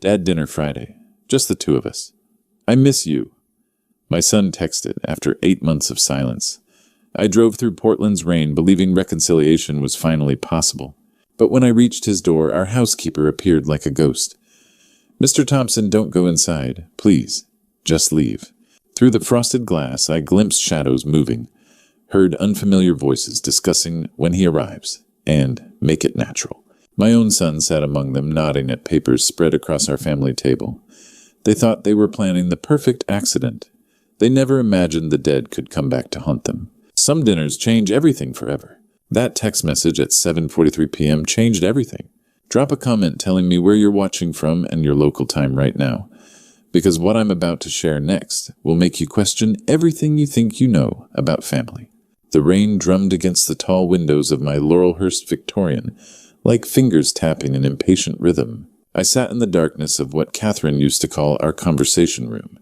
Dad, dinner Friday. Just the two of us. I miss you. My son texted after 8 months of silence. I drove through Portland's rain, believing reconciliation was finally possible. But when I reached his door, our housekeeper appeared like a ghost. Mr. Thompson, don't go inside. Please. Just leave. Through the frosted glass, I glimpsed shadows moving, heard unfamiliar voices discussing when he arrives, and make it natural. My own son sat among them, nodding at papers spread across our family table. They thought they were planning the perfect accident. They never imagined the dead could come back to haunt them. Some dinners change everything forever. That text message at 7:43 p.m. changed everything. Drop a comment telling me where you're watching from and your local time right now, because what I'm about to share next will make you question everything you think you know about family. The rain drummed against the tall windows of my Laurelhurst Victorian, like fingers tapping an impatient rhythm. I sat in the darkness of what Catherine used to call our conversation room,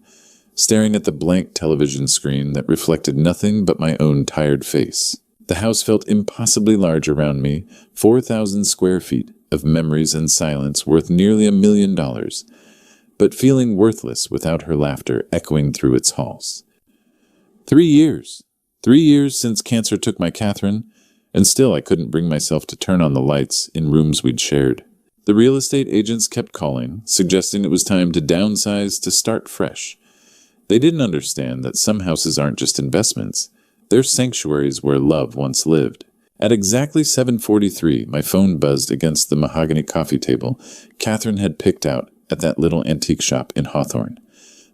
staring at the blank television screen that reflected nothing but my own tired face. The house felt impossibly large around me, 4,000 square feet of memories and silence worth nearly $1 million, but feeling worthless without her laughter echoing through its halls. 3 years. 3 years since cancer took my Catherine, and still I couldn't bring myself to turn on the lights in rooms we'd shared. The real estate agents kept calling, suggesting it was time to downsize to start fresh. They didn't understand that some houses aren't just investments. They're sanctuaries where love once lived. At exactly 7:43, my phone buzzed against the mahogany coffee table Catherine had picked out at that little antique shop in Hawthorne.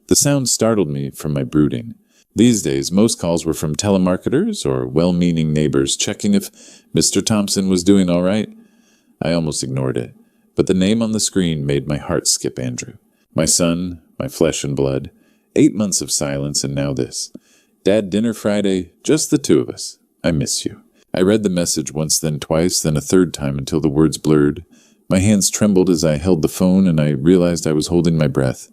The sound startled me from my brooding. These days, most calls were from telemarketers or well-meaning neighbors checking if Mr. Thompson was doing all right. I almost ignored it, but the name on the screen made my heart skip Andrew. My son, my flesh and blood. 8 months of silence, and now this. Dad, dinner Friday, just the two of us. I miss you. I read the message once, then twice, then a third time until the words blurred. My hands trembled as I held the phone, and I realized I was holding my breath.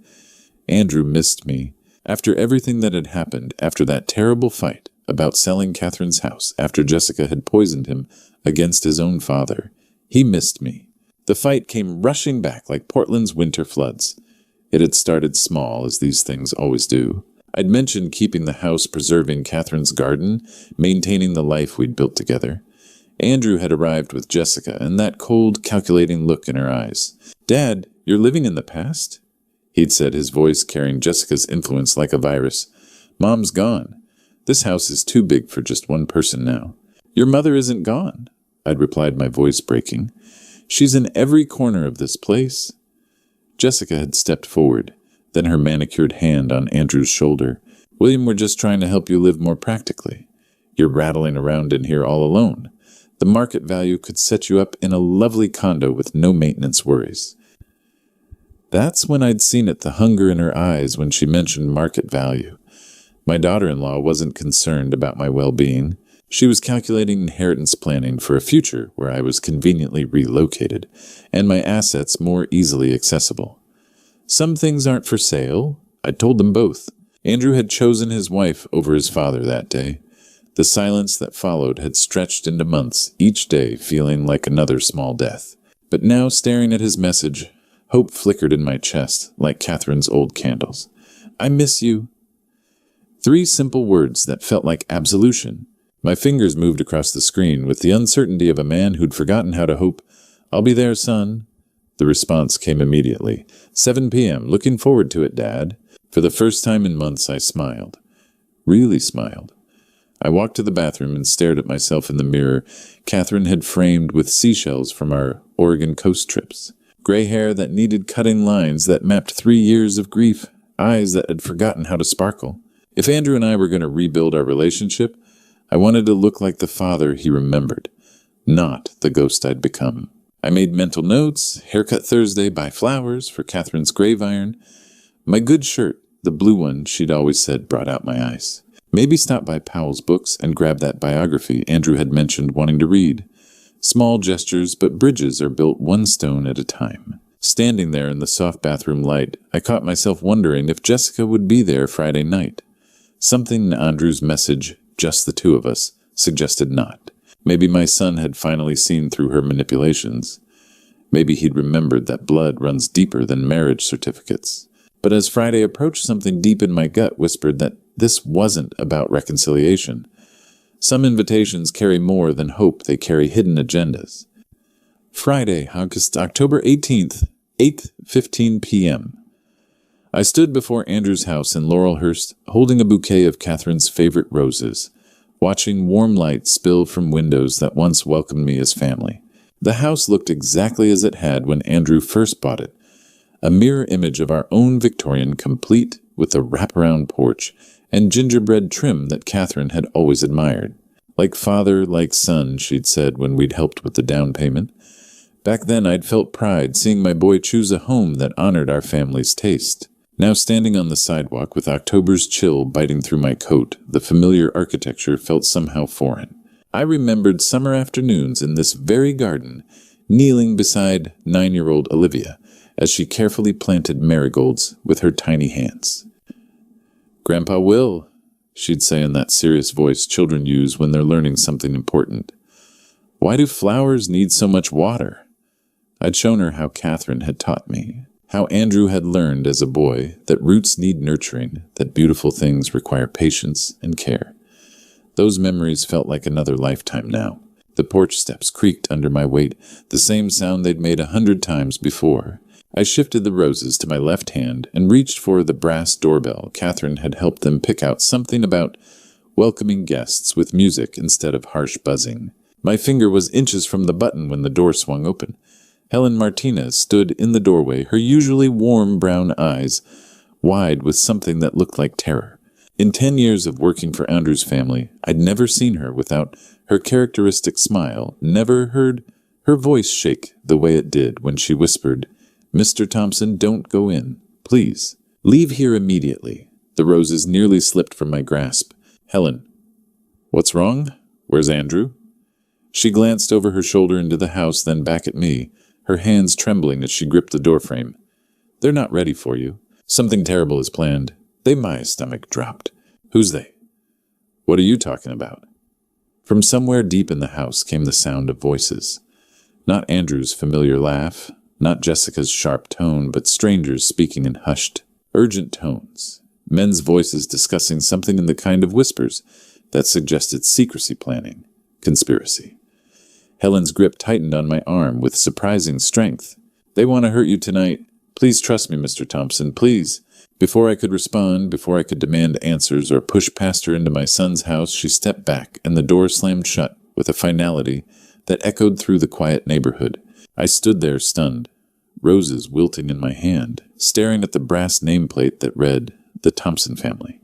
Andrew missed me. After everything that had happened, after that terrible fight about selling Catherine's house, after Jessica had poisoned him against his own father, he missed me. The fight came rushing back like Portland's winter floods. It had started small, as these things always do. I'd mentioned keeping the house, preserving Catherine's garden, maintaining the life we'd built together. Andrew had arrived with Jessica, and that cold, calculating look in her eyes. "Dad, you're living in the past?" He'd said, his voice carrying Jessica's influence like a virus. "Mom's gone. This house is too big for just one person now." "Your mother isn't gone," I'd replied, my voice breaking. "She's in every corner of this place." Jessica had stepped forward, then her manicured hand on Andrew's shoulder. "William, we're just trying to help you live more practically. You're rattling around in here all alone. The market value could set you up in a lovely condo with no maintenance worries." That's when I'd seen it, the hunger in her eyes when she mentioned market value. My daughter-in-law wasn't concerned about my well-being. She was calculating inheritance planning for a future where I was conveniently relocated, and my assets more easily accessible. Some things aren't for sale. I told them both. Andrew had chosen his wife over his father that day. The silence that followed had stretched into months, each day feeling like another small death. But now, staring at his message, hope flickered in my chest like Catherine's old candles. "I miss you." 3 simple words that felt like absolution. My fingers moved across the screen with the uncertainty of a man who'd forgotten how to hope. "I'll be there, son." The response came immediately. 7 p.m. Looking forward to it, Dad. For the first time in months, I smiled. Really smiled. I walked to the bathroom and stared at myself in the mirror Catherine had framed with seashells from our Oregon coast trips. Gray hair that needed cutting lines that mapped 3 years of grief. Eyes that had forgotten how to sparkle. If Andrew and I were going to rebuild our relationship, I wanted to look like the father he remembered, not the ghost I'd become. I made mental notes. Haircut Thursday, buy flowers for Catherine's grave iron. My good shirt, the blue one she'd always said, brought out my eyes. Maybe stop by Powell's Books and grab that biography Andrew had mentioned wanting to read. Small gestures, but bridges are built one stone at a time. Standing there in the soft bathroom light, I caught myself wondering if Jessica would be there Friday night. Something in Andrew's message, just the two of us, suggested not. Maybe my son had finally seen through her manipulations. Maybe he'd remembered that blood runs deeper than marriage certificates. But as Friday approached, something deep in my gut whispered that this wasn't about reconciliation. Some invitations carry more than hope, they carry hidden agendas. Friday, October 18th, 8:15 p.m. I stood before Andrew's house in Laurelhurst, holding a bouquet of Catherine's favorite roses, watching warm light spill from windows that once welcomed me as family. The house looked exactly as it had when Andrew first bought it, a mirror image of our own Victorian, complete with a wraparound porch and gingerbread trim that Catherine had always admired. Like father, like son, she'd said when we'd helped with the down payment. Back then I'd felt pride seeing my boy choose a home that honored our family's taste. Now standing on the sidewalk with October's chill biting through my coat, the familiar architecture felt somehow foreign. I remembered summer afternoons in this very garden, kneeling beside 9-year-old Olivia as she carefully planted marigolds with her tiny hands. "Grandpa Will," she'd say in that serious voice children use when they're learning something important. "Why do flowers need so much water?" I'd shown her how Catherine had taught me, how Andrew had learned as a boy that roots need nurturing, that beautiful things require patience and care. Those memories felt like another lifetime now. The porch steps creaked under my weight, the same sound they'd made 100 times before. I shifted the roses to my left hand and reached for the brass doorbell. Catherine had helped them pick out something about welcoming guests with music instead of harsh buzzing. My finger was inches from the button when the door swung open. Helen Martinez stood in the doorway, her usually warm brown eyes wide with something that looked like terror. In 10 years of working for Andrew's family, I'd never seen her without her characteristic smile, never heard her voice shake the way it did when she whispered, "Mr. Thompson, don't go in. Please, leave here immediately." The roses nearly slipped from my grasp. "Helen, what's wrong? Where's Andrew?" She glanced over her shoulder into the house, then back at me, her hands trembling as she gripped the doorframe. "They're not ready for you. Something terrible is planned." My stomach dropped. "Who's they? What are you talking about?" From somewhere deep in the house came the sound of voices. Not Andrew's familiar laugh, not Jessica's sharp tone, but strangers speaking in hushed, urgent tones. Men's voices discussing something in the kind of whispers that suggested secrecy planning, conspiracy. Helen's grip tightened on my arm with surprising strength. "They want to hurt you tonight. Please trust me, Mr. Thompson, please." Before I could respond, before I could demand answers or push past her into my son's house, she stepped back and the door slammed shut with a finality that echoed through the quiet neighborhood. I stood there stunned, roses wilting in my hand, staring at the brass nameplate that read, "The Thompson Family,"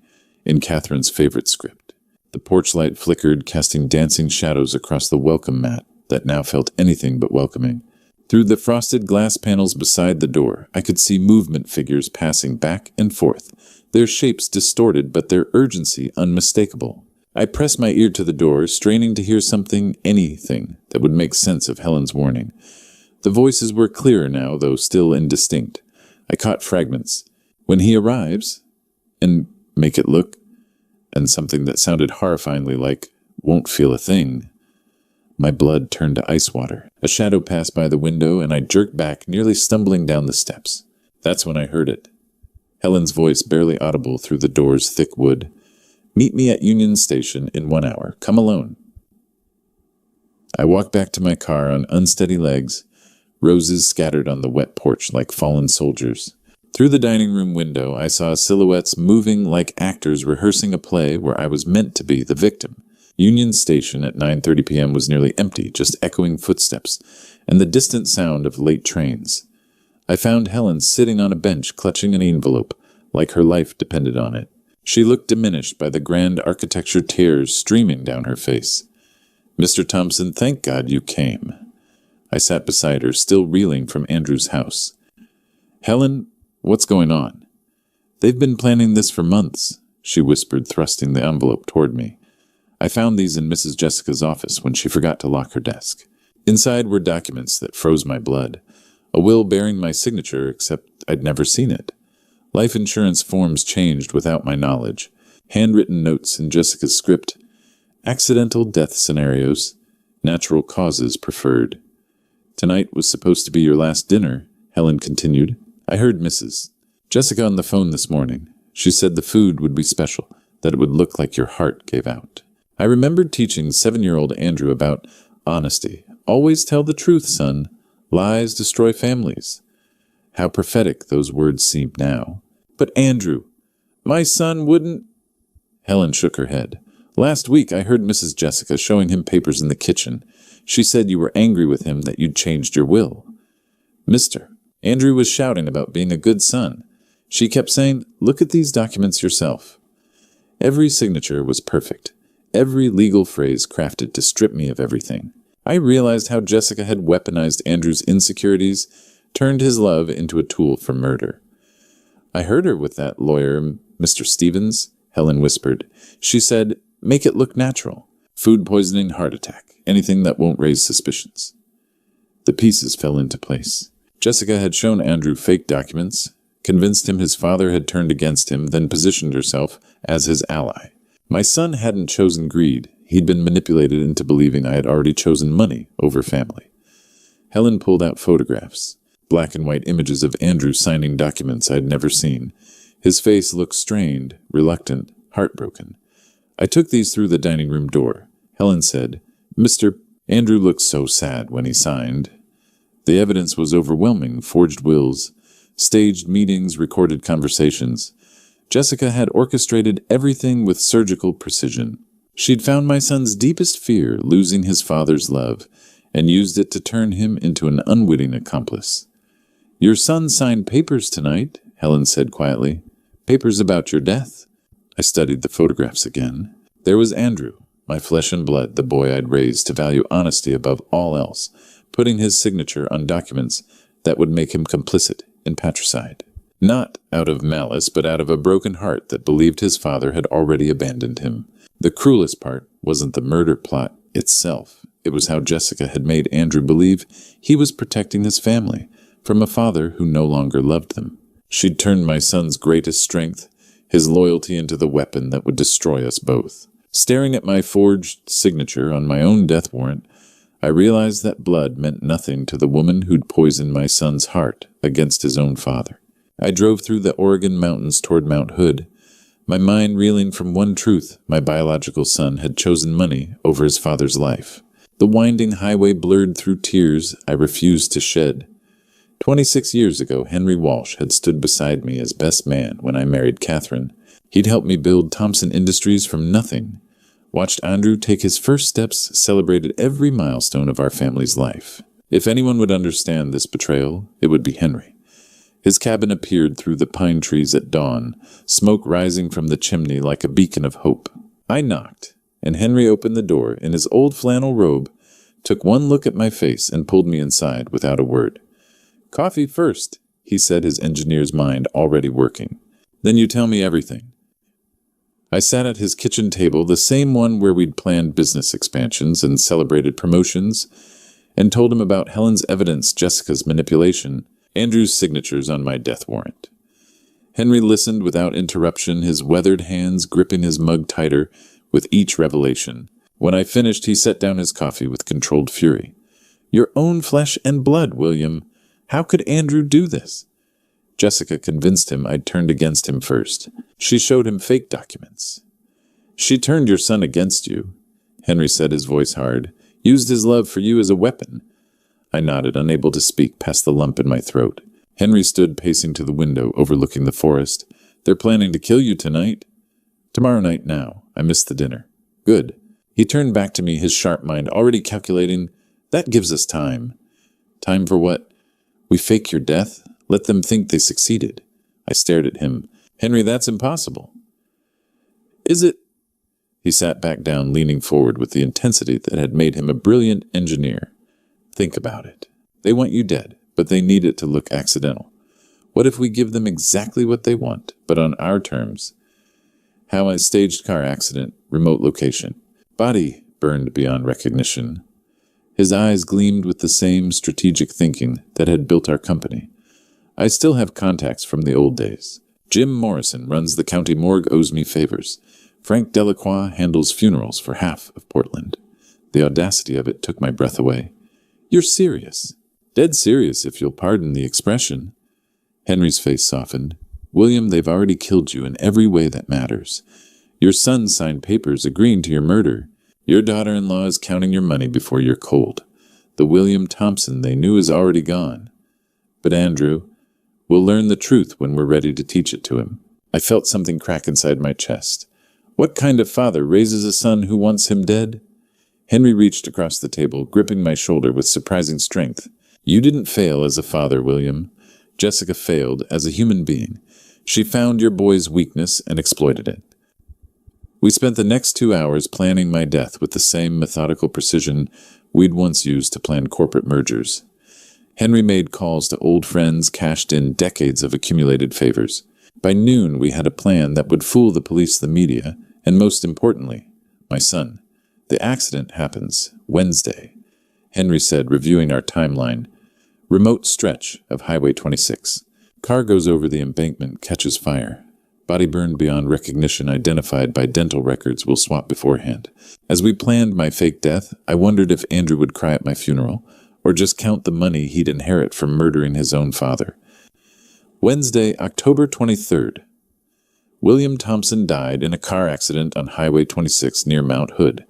in Catherine's favorite script. The porch light flickered, casting dancing shadows across the welcome mat that now felt anything but welcoming. Through the frosted glass panels beside the door, I could see movement figures passing back and forth, their shapes distorted but their urgency unmistakable. I pressed my ear to the door, straining to hear something, anything, that would make sense of Helen's warning. The voices were clearer now, though still indistinct. I caught fragments. "When he arrives," and "make it look," and something that sounded horrifyingly like, "won't feel a thing." My blood turned to ice water. A shadow passed by the window, and I jerked back, nearly stumbling down the steps. That's when I heard it. Helen's voice barely audible through the door's thick wood. "Meet me at Union Station in 1 hour. Come alone." I walked back to my car on unsteady legs, roses scattered on the wet porch like fallen soldiers. Through the dining room window, I saw silhouettes moving like actors rehearsing a play where I was meant to be the victim. Union Station at 9:30 p.m. was nearly empty, just echoing footsteps and the distant sound of late trains. I found Helen sitting on a bench clutching an envelope, like her life depended on it. She looked diminished by the grand architecture tears streaming down her face. "Mr. Thompson, thank God you came." I sat beside her, still reeling from Andrew's house. "Helen, what's going on?" "They've been planning this for months," she whispered, thrusting the envelope toward me. I found these in Mrs. Jessica's office when she forgot to lock her desk. Inside were documents that froze my blood. A will bearing my signature, except I'd never seen it. Life insurance forms changed without my knowledge. Handwritten notes in Jessica's script. Accidental death scenarios. Natural causes preferred. Tonight was supposed to be your last dinner, Helen continued. I heard Mrs. Jessica on the phone this morning. She said the food would be special, that it would look like your heart gave out. I remembered teaching 7-year-old Andrew about honesty. Always tell the truth, son. Lies destroy families. How prophetic those words seem now. But Andrew, my son wouldn't... Helen shook her head. Last week I heard Mrs. Jessica showing him papers in the kitchen. She said you were angry with him that you'd changed your will. Mister, Andrew was shouting about being a good son. She kept saying, look at these documents yourself. Every signature was perfect. Every legal phrase crafted to strip me of everything. I realized how Jessica had weaponized Andrew's insecurities, turned his love into a tool for murder. I heard her with that lawyer, Mr. Stevens, Helen whispered. She said, make it look natural. Food poisoning, heart attack, anything that won't raise suspicions. The pieces fell into place. Jessica had shown Andrew fake documents, convinced him his father had turned against him, then positioned herself as his ally. My son hadn't chosen greed. He'd been manipulated into believing I had already chosen money over family. Helen pulled out photographs, black and white images of Andrew signing documents I'd never seen. His face looked strained, reluctant, heartbroken. I took these through the dining room door. Helen said, Mr. Andrew looked so sad when he signed. The evidence was overwhelming, forged wills, staged meetings, recorded conversations. Jessica had orchestrated everything with surgical precision. She'd found my son's deepest fear, losing his father's love, and used it to turn him into an unwitting accomplice. Your son signed papers tonight, Helen said quietly. Papers about your death. I studied the photographs again. There was Andrew, my flesh and blood, the boy I'd raised to value honesty above all else, putting his signature on documents that would make him complicit in patricide. Not out of malice, but out of a broken heart that believed his father had already abandoned him. The cruelest part wasn't the murder plot itself. It was how Jessica had made Andrew believe he was protecting his family from a father who no longer loved them. She'd turned my son's greatest strength, his loyalty, into the weapon that would destroy us both. Staring at my forged signature on my own death warrant, I realized that blood meant nothing to the woman who'd poisoned my son's heart against his own father. I drove through the Oregon mountains toward Mount Hood, my mind reeling from one truth: my biological son had chosen money over his father's life. The winding highway blurred through tears I refused to shed. 26 years ago, Henry Walsh had stood beside me as best man when I married Catherine. He'd helped me build Thompson Industries from nothing, watched Andrew take his first steps, celebrated every milestone of our family's life. If anyone would understand this betrayal, it would be Henry. His cabin appeared through the pine trees at dawn, smoke rising from the chimney like a beacon of hope. I knocked, and Henry opened the door in his old flannel robe, took one look at my face, and pulled me inside without a word. Coffee first, he said, his engineer's mind already working. Then you tell me everything. I sat at his kitchen table, the same one where we'd planned business expansions and celebrated promotions, and told him about Helen's evidence, Jessica's manipulation, Andrew's signatures on my death warrant. Henry listened without interruption, his weathered hands gripping his mug tighter with each revelation. When I finished, he set down his coffee with controlled fury. Your own flesh and blood, William. How could Andrew do this? Jessica convinced him I'd turned against him first. She showed him fake documents. She turned your son against you, Henry said, his voice hard. Used his love for you as a weapon. I nodded, unable to speak past the lump in my throat. Henry stood pacing to the window, overlooking the forest. They're planning to kill you tonight. Tomorrow night now. I missed the dinner. Good. He turned back to me, his sharp mind already calculating. That gives us time. Time for what? We fake your death? Let them think they succeeded. I stared at him. Henry, that's impossible. Is it? He sat back down, leaning forward with the intensity that had made him a brilliant engineer. Think about it. They want you dead, but they need it to look accidental. What if we give them exactly what they want, but on our terms? How a staged car accident, remote location. Body burned beyond recognition. His eyes gleamed with the same strategic thinking that had built our company. I still have contacts from the old days. Jim Morrison runs the county morgue, owes me favors. Frank Delacroix handles funerals for half of Portland. The audacity of it took my breath away. You're serious? Dead serious, if you'll pardon the expression. Henry's face softened. William, they've already killed you in every way that matters. Your son signed papers agreeing to your murder. Your daughter-in-law is counting your money before you're cold. The William Thompson they knew is already gone. But Andrew, we'll learn the truth when we're ready to teach it to him. I felt something crack inside my chest. What kind of father raises a son who wants him dead? Henry reached across the table, gripping my shoulder with surprising strength. You didn't fail as a father, William. Jessica failed as a human being. She found your boy's weakness and exploited it. We spent the next 2 hours planning my death with the same methodical precision we'd once used to plan corporate mergers. Henry made calls to old friends, cashed in decades of accumulated favors. By noon, we had a plan that would fool the police, the media, and most importantly, my son. The accident happens Wednesday, Henry said, reviewing our timeline. Remote stretch of Highway 26. Car goes over the embankment, catches fire. Body burned beyond recognition, identified by dental records we'll swap beforehand. As we planned my fake death, I wondered if Andrew would cry at my funeral, or just count the money he'd inherit from murdering his own father. Wednesday, October 23rd. William Thompson died in a car accident on Highway 26 near Mount Hood.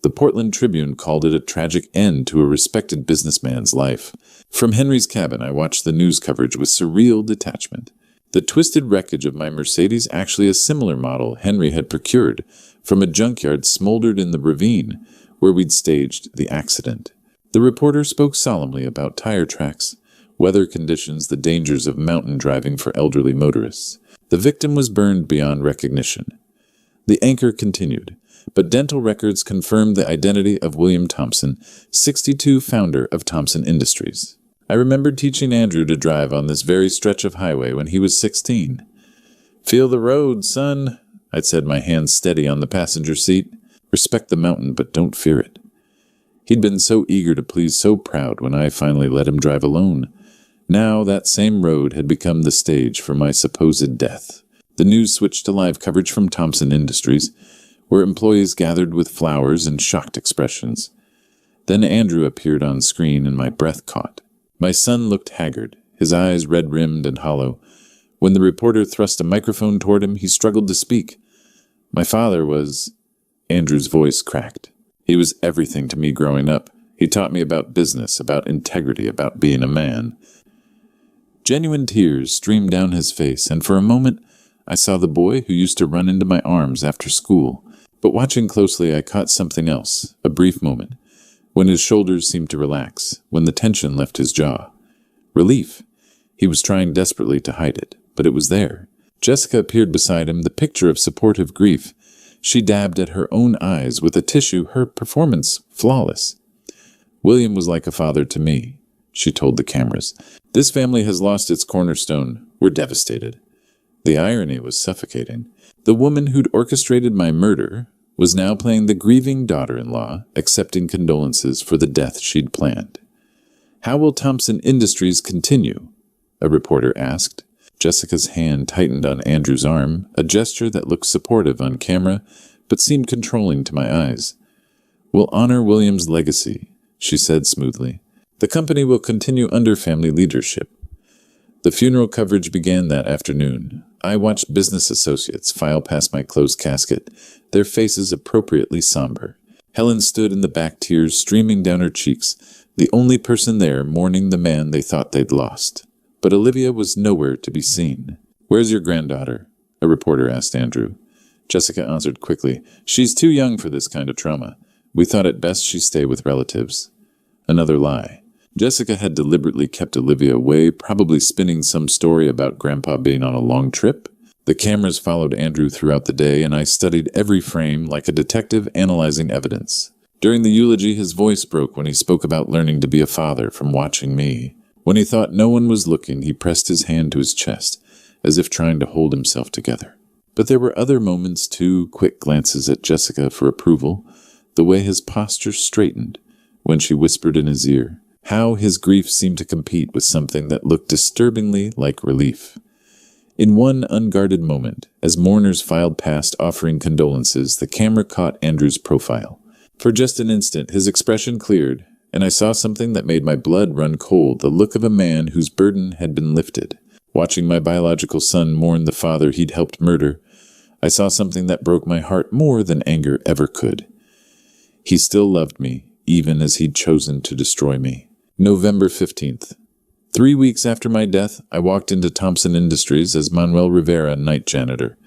The Portland Tribune called it a tragic end to a respected businessman's life. From Henry's cabin, I watched the news coverage with surreal detachment. The twisted wreckage of my Mercedes, actually a similar model Henry had procured from a junkyard, smoldered in the ravine where we'd staged the accident. The reporter spoke solemnly about tire tracks, weather conditions, the dangers of mountain driving for elderly motorists. The victim was burned beyond recognition. The anchor continued, but dental records confirmed the identity of William Thompson, 62, founder of Thompson Industries. I remembered teaching Andrew to drive on this very stretch of highway when he was 16. Feel the road, son, I'd said, my hands steady on the passenger seat. Respect the mountain, but don't fear it. He'd been so eager to please, so proud when I finally let him drive alone. Now that same road had become the stage for my supposed death. The news switched to live coverage from Thompson Industries, where employees gathered with flowers and shocked expressions. Then Andrew appeared on screen and my breath caught. My son looked haggard, his eyes red-rimmed and hollow. When the reporter thrust a microphone toward him, he struggled to speak. My father was... Andrew's voice cracked. He was everything to me growing up. He taught me about business, about integrity, about being a man. Genuine tears streamed down his face, and for a moment I saw the boy who used to run into my arms after school. But watching closely, I caught something else, a brief moment, when his shoulders seemed to relax, when the tension left his jaw. Relief. He was trying desperately to hide it, but it was there. Jessica appeared beside him, the picture of supportive grief. She dabbed at her own eyes with a tissue, her performance flawless. William was like a father to me, she told the cameras. This family has lost its cornerstone. We're devastated. The irony was suffocating. The woman who'd orchestrated my murder was now playing the grieving daughter-in-law, accepting condolences for the death she'd planned. How will Thompson Industries continue? A reporter asked. Jessica's hand tightened on Andrew's arm, a gesture that looked supportive on camera, but seemed controlling to my eyes. We'll honor William's legacy, she said smoothly. The company will continue under family leadership. The funeral coverage began that afternoon. I watched business associates file past my closed casket, their faces appropriately somber. Helen stood in the back, tears streaming down her cheeks, the only person there mourning the man they thought they'd lost. But Olivia was nowhere to be seen. Where's your granddaughter? A reporter asked Andrew. Jessica answered quickly. She's too young for this kind of trauma. We thought it best she stay with relatives. Another lie. Jessica had deliberately kept Olivia away, probably spinning some story about Grandpa being on a long trip. The cameras followed Andrew throughout the day, and I studied every frame like a detective analyzing evidence. During the eulogy, his voice broke when he spoke about learning to be a father from watching me. When he thought no one was looking, he pressed his hand to his chest, as if trying to hold himself together. But there were other moments too, quick glances at Jessica for approval, the way his posture straightened when she whispered in his ear, how his grief seemed to compete with something that looked disturbingly like relief. In one unguarded moment, as mourners filed past offering condolences, the camera caught Andrew's profile. For just an instant, his expression cleared, and I saw something that made my blood run cold, the look of a man whose burden had been lifted. Watching my biological son mourn the father he'd helped murder, I saw something that broke my heart more than anger ever could. He still loved me, even as he'd chosen to destroy me. November 15th. 3 weeks after my death, I walked into Thompson Industries as Manuel Rivera, night janitor.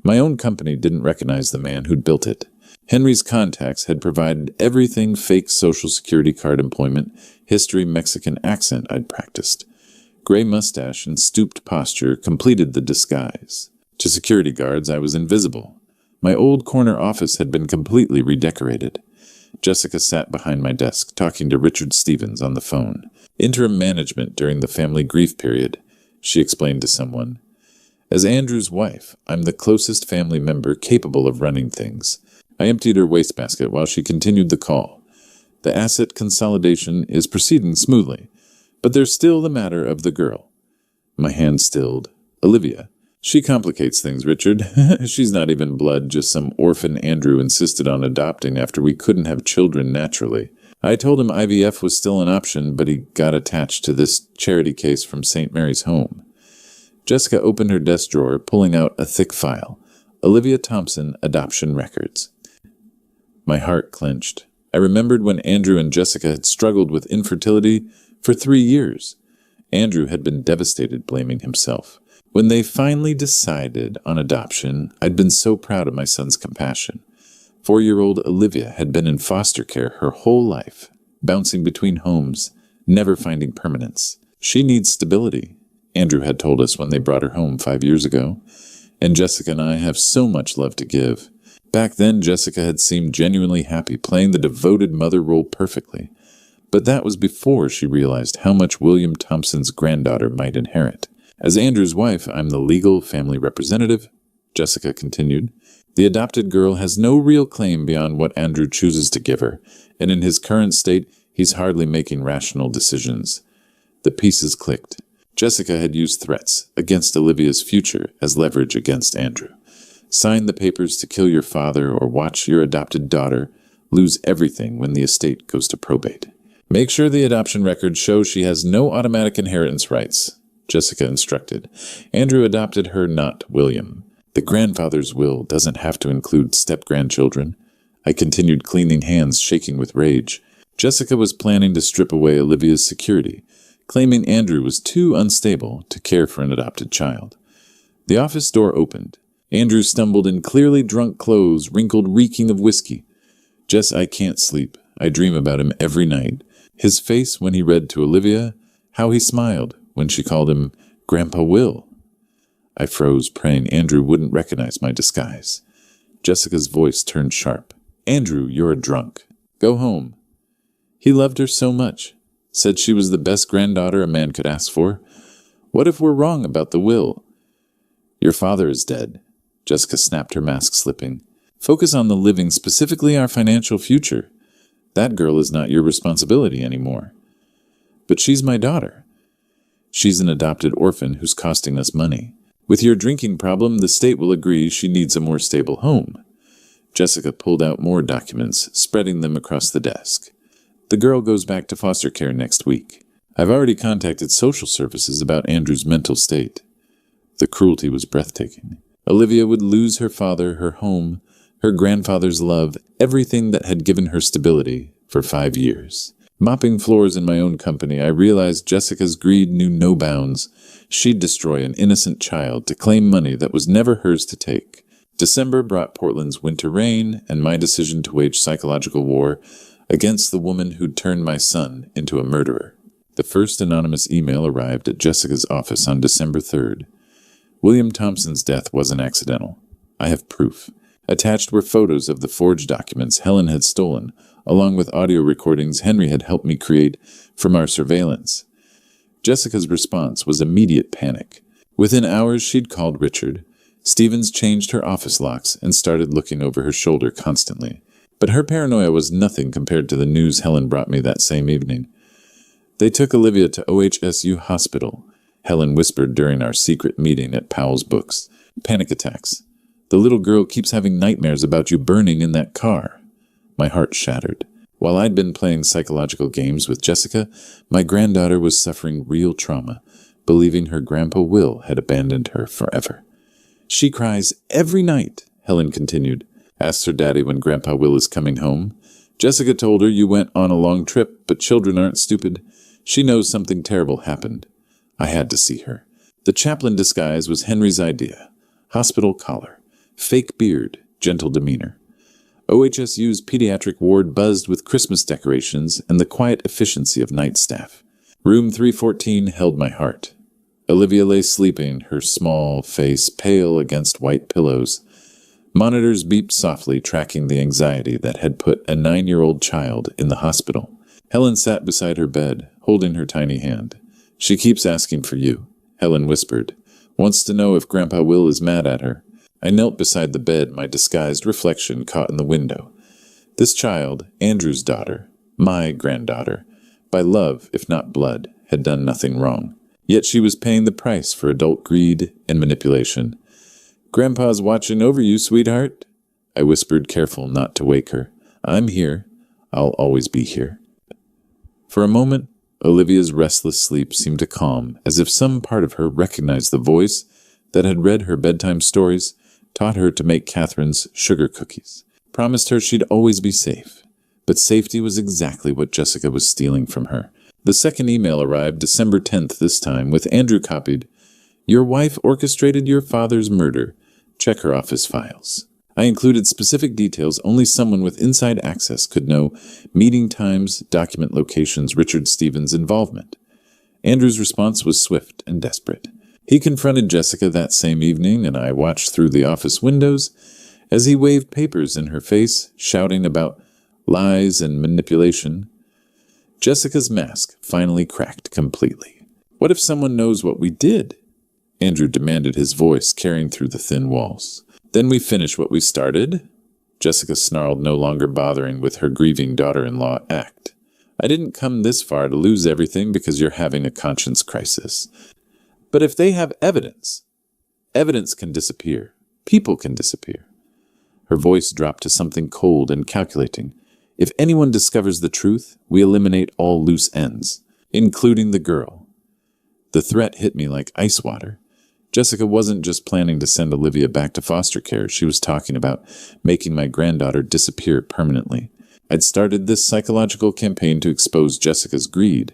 My own company didn't recognize the man who'd built it. Henry's contacts had provided everything fake Social Security card employment, history, Mexican accent I'd practiced. Gray mustache and stooped posture completed the disguise. To security guards, I was invisible. My old corner office had been completely redecorated. Jessica sat behind my desk, talking to Richard Stevens on the phone. Interim management during the family grief period, she explained to someone. As Andrew's wife, I'm the closest family member capable of running things. I emptied her wastebasket while she continued the call. The asset consolidation is proceeding smoothly, but there's still the matter of the girl. My hand stilled. Olivia. She complicates things, Richard. She's not even blood, just some orphan Andrew insisted on adopting after we couldn't have children naturally. I told him IVF was still an option, but he got attached to this charity case from St. Mary's Home. Jessica opened her desk drawer, pulling out a thick file. Olivia Thompson, Adoption Records. My heart clenched. I remembered when Andrew and Jessica had struggled with infertility for 3 years. Andrew had been devastated, blaming himself. When they finally decided on adoption, I'd been so proud of my son's compassion. 4-year-old Olivia had been in foster care her whole life, bouncing between homes, never finding permanence. She needs stability, Andrew had told us when they brought her home 5 years ago, and Jessica and I have so much love to give. Back then, Jessica had seemed genuinely happy, playing the devoted mother role perfectly. But that was before she realized how much William Thompson's granddaughter might inherit. As Andrew's wife, I'm the legal family representative, Jessica continued. The adopted girl has no real claim beyond what Andrew chooses to give her, and in his current state, he's hardly making rational decisions. The pieces clicked. Jessica had used threats against Olivia's future as leverage against Andrew. Sign the papers to kill your father or watch your adopted daughter lose everything when the estate goes to probate. Make sure the adoption records show she has no automatic inheritance rights, Jessica instructed. Andrew adopted her, not William. The grandfather's will doesn't have to include step-grandchildren. I continued, cleaning hands, shaking with rage. Jessica was planning to strip away Olivia's security, claiming Andrew was too unstable to care for an adopted child. The office door opened. Andrew stumbled in clearly drunk clothes, wrinkled, reeking of whiskey. Jess, I can't sleep. I dream about him every night. His face when he read to Olivia, how he smiled when she called him Grandpa Will. I froze, praying Andrew wouldn't recognize my disguise. Jessica's voice turned sharp. Andrew, you're a drunk. Go home. He loved her so much. Said she was the best granddaughter a man could ask for. What if we're wrong about the will? Your father is dead. Jessica snapped, her mask slipping. Focus on the living, specifically our financial future. That girl is not your responsibility anymore. But she's my daughter. She's an adopted orphan who's costing us money. With your drinking problem, the state will agree she needs a more stable home. Jessica pulled out more documents, spreading them across the desk. The girl goes back to foster care next week. I've already contacted social services about Andrew's mental state. The cruelty was breathtaking. Olivia would lose her father, her home, her grandfather's love, everything that had given her stability for 5 years. Mopping floors in my own company, I realized Jessica's greed knew no bounds. She'd destroy an innocent child to claim money that was never hers to take. December brought Portland's winter rain and my decision to wage psychological war against the woman who'd turned my son into a murderer. The first anonymous email arrived at Jessica's office on December 3rd. William Thompson's death wasn't accidental. I have proof. Attached were photos of the forged documents Helen had stolen, along with audio recordings Henry had helped me create from our surveillance. Jessica's response was immediate panic. Within hours, she'd called Richard. Stevens changed her office locks and started looking over her shoulder constantly. But her paranoia was nothing compared to the news Helen brought me that same evening. They took Olivia to OHSU Hospital, Helen whispered during our secret meeting at Powell's Books. Panic attacks. The little girl keeps having nightmares about you burning in that car. My heart shattered. While I'd been playing psychological games with Jessica, my granddaughter was suffering real trauma, believing her Grandpa Will had abandoned her forever. She cries every night, Helen continued. Asked her daddy when Grandpa Will is coming home. Jessica told her you went on a long trip, but children aren't stupid. She knows something terrible happened. I had to see her. The chaplain disguise was Henry's idea. Hospital collar, fake beard, gentle demeanor. OHSU's pediatric ward buzzed with Christmas decorations and the quiet efficiency of night staff. Room 314 held my heart. Olivia lay sleeping, her small face pale against white pillows. Monitors beeped softly, tracking the anxiety that had put a 9-year-old child in the hospital. Helen sat beside her bed, holding her tiny hand. She keeps asking for you, Helen whispered. Wants to know if Grandpa Will is mad at her. I knelt beside the bed, my disguised reflection caught in the window. This child, Andrew's daughter, my granddaughter, by love, if not blood, had done nothing wrong. Yet she was paying the price for adult greed and manipulation. Grandpa's watching over you, sweetheart, I whispered, careful not to wake her. I'm here. I'll always be here. For a moment, Olivia's restless sleep seemed to calm, as if some part of her recognized the voice that had read her bedtime stories, taught her to make Catherine's sugar cookies, promised her she'd always be safe. But safety was exactly what Jessica was stealing from her. The second email arrived December 10th this time, with Andrew copied. Your wife orchestrated your father's murder. Check her office files. I included specific details only someone with inside access could know: meeting times, document locations, Richard Stevens' involvement. Andrew's response was swift and desperate. He confronted Jessica that same evening, and I watched through the office windows as he waved papers in her face, shouting about lies and manipulation. Jessica's mask finally cracked completely. What if someone knows what we did? Andrew demanded, his voice carrying through the thin walls. Then we finish what we started? Jessica snarled, no longer bothering with her grieving daughter-in-law act. I didn't come this far to lose everything because you're having a conscience crisis. But if they have evidence, evidence can disappear. People can disappear. Her voice dropped to something cold and calculating. If anyone discovers the truth, we eliminate all loose ends, including the girl. The threat hit me like ice water. Jessica wasn't just planning to send Olivia back to foster care. She was talking about making my granddaughter disappear permanently. I'd started this psychological campaign to expose Jessica's greed.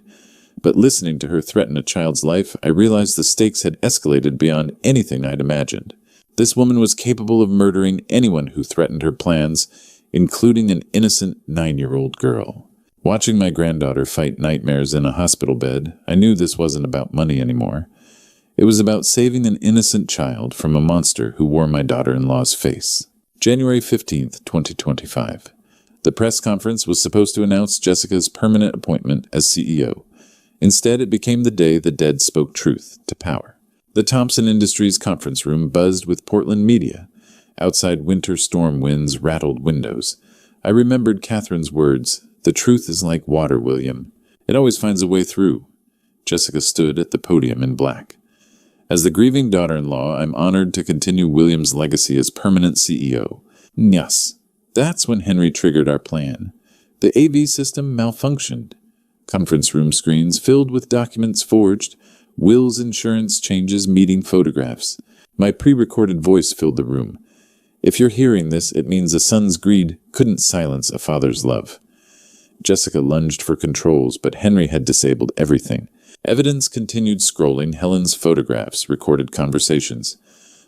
But listening to her threaten a child's life, I realized the stakes had escalated beyond anything I'd imagined. This woman was capable of murdering anyone who threatened her plans, including an innocent 9-year-old girl. Watching my granddaughter fight nightmares in a hospital bed, I knew this wasn't about money anymore. It was about saving an innocent child from a monster who wore my daughter-in-law's face. January 15th, 2025. The press conference was supposed to announce Jessica's permanent appointment as CEO. Instead, it became the day the dead spoke truth to power. The Thompson Industries conference room buzzed with Portland media. Outside, winter storm winds rattled windows. I remembered Catherine's words, "The truth is like water, William. It always finds a way through." Jessica stood at the podium in black. As the grieving daughter-in-law, I'm honored to continue William's legacy as permanent CEO. Yes, that's when Henry triggered our plan. The AV system malfunctioned. Conference room screens filled with documents forged, wills, insurance changes, meeting photographs. My pre-recorded voice filled the room. If you're hearing this, it means a son's greed couldn't silence a father's love. Jessica lunged for controls, but Henry had disabled everything. Evidence continued scrolling: Helen's photographs, recorded conversations,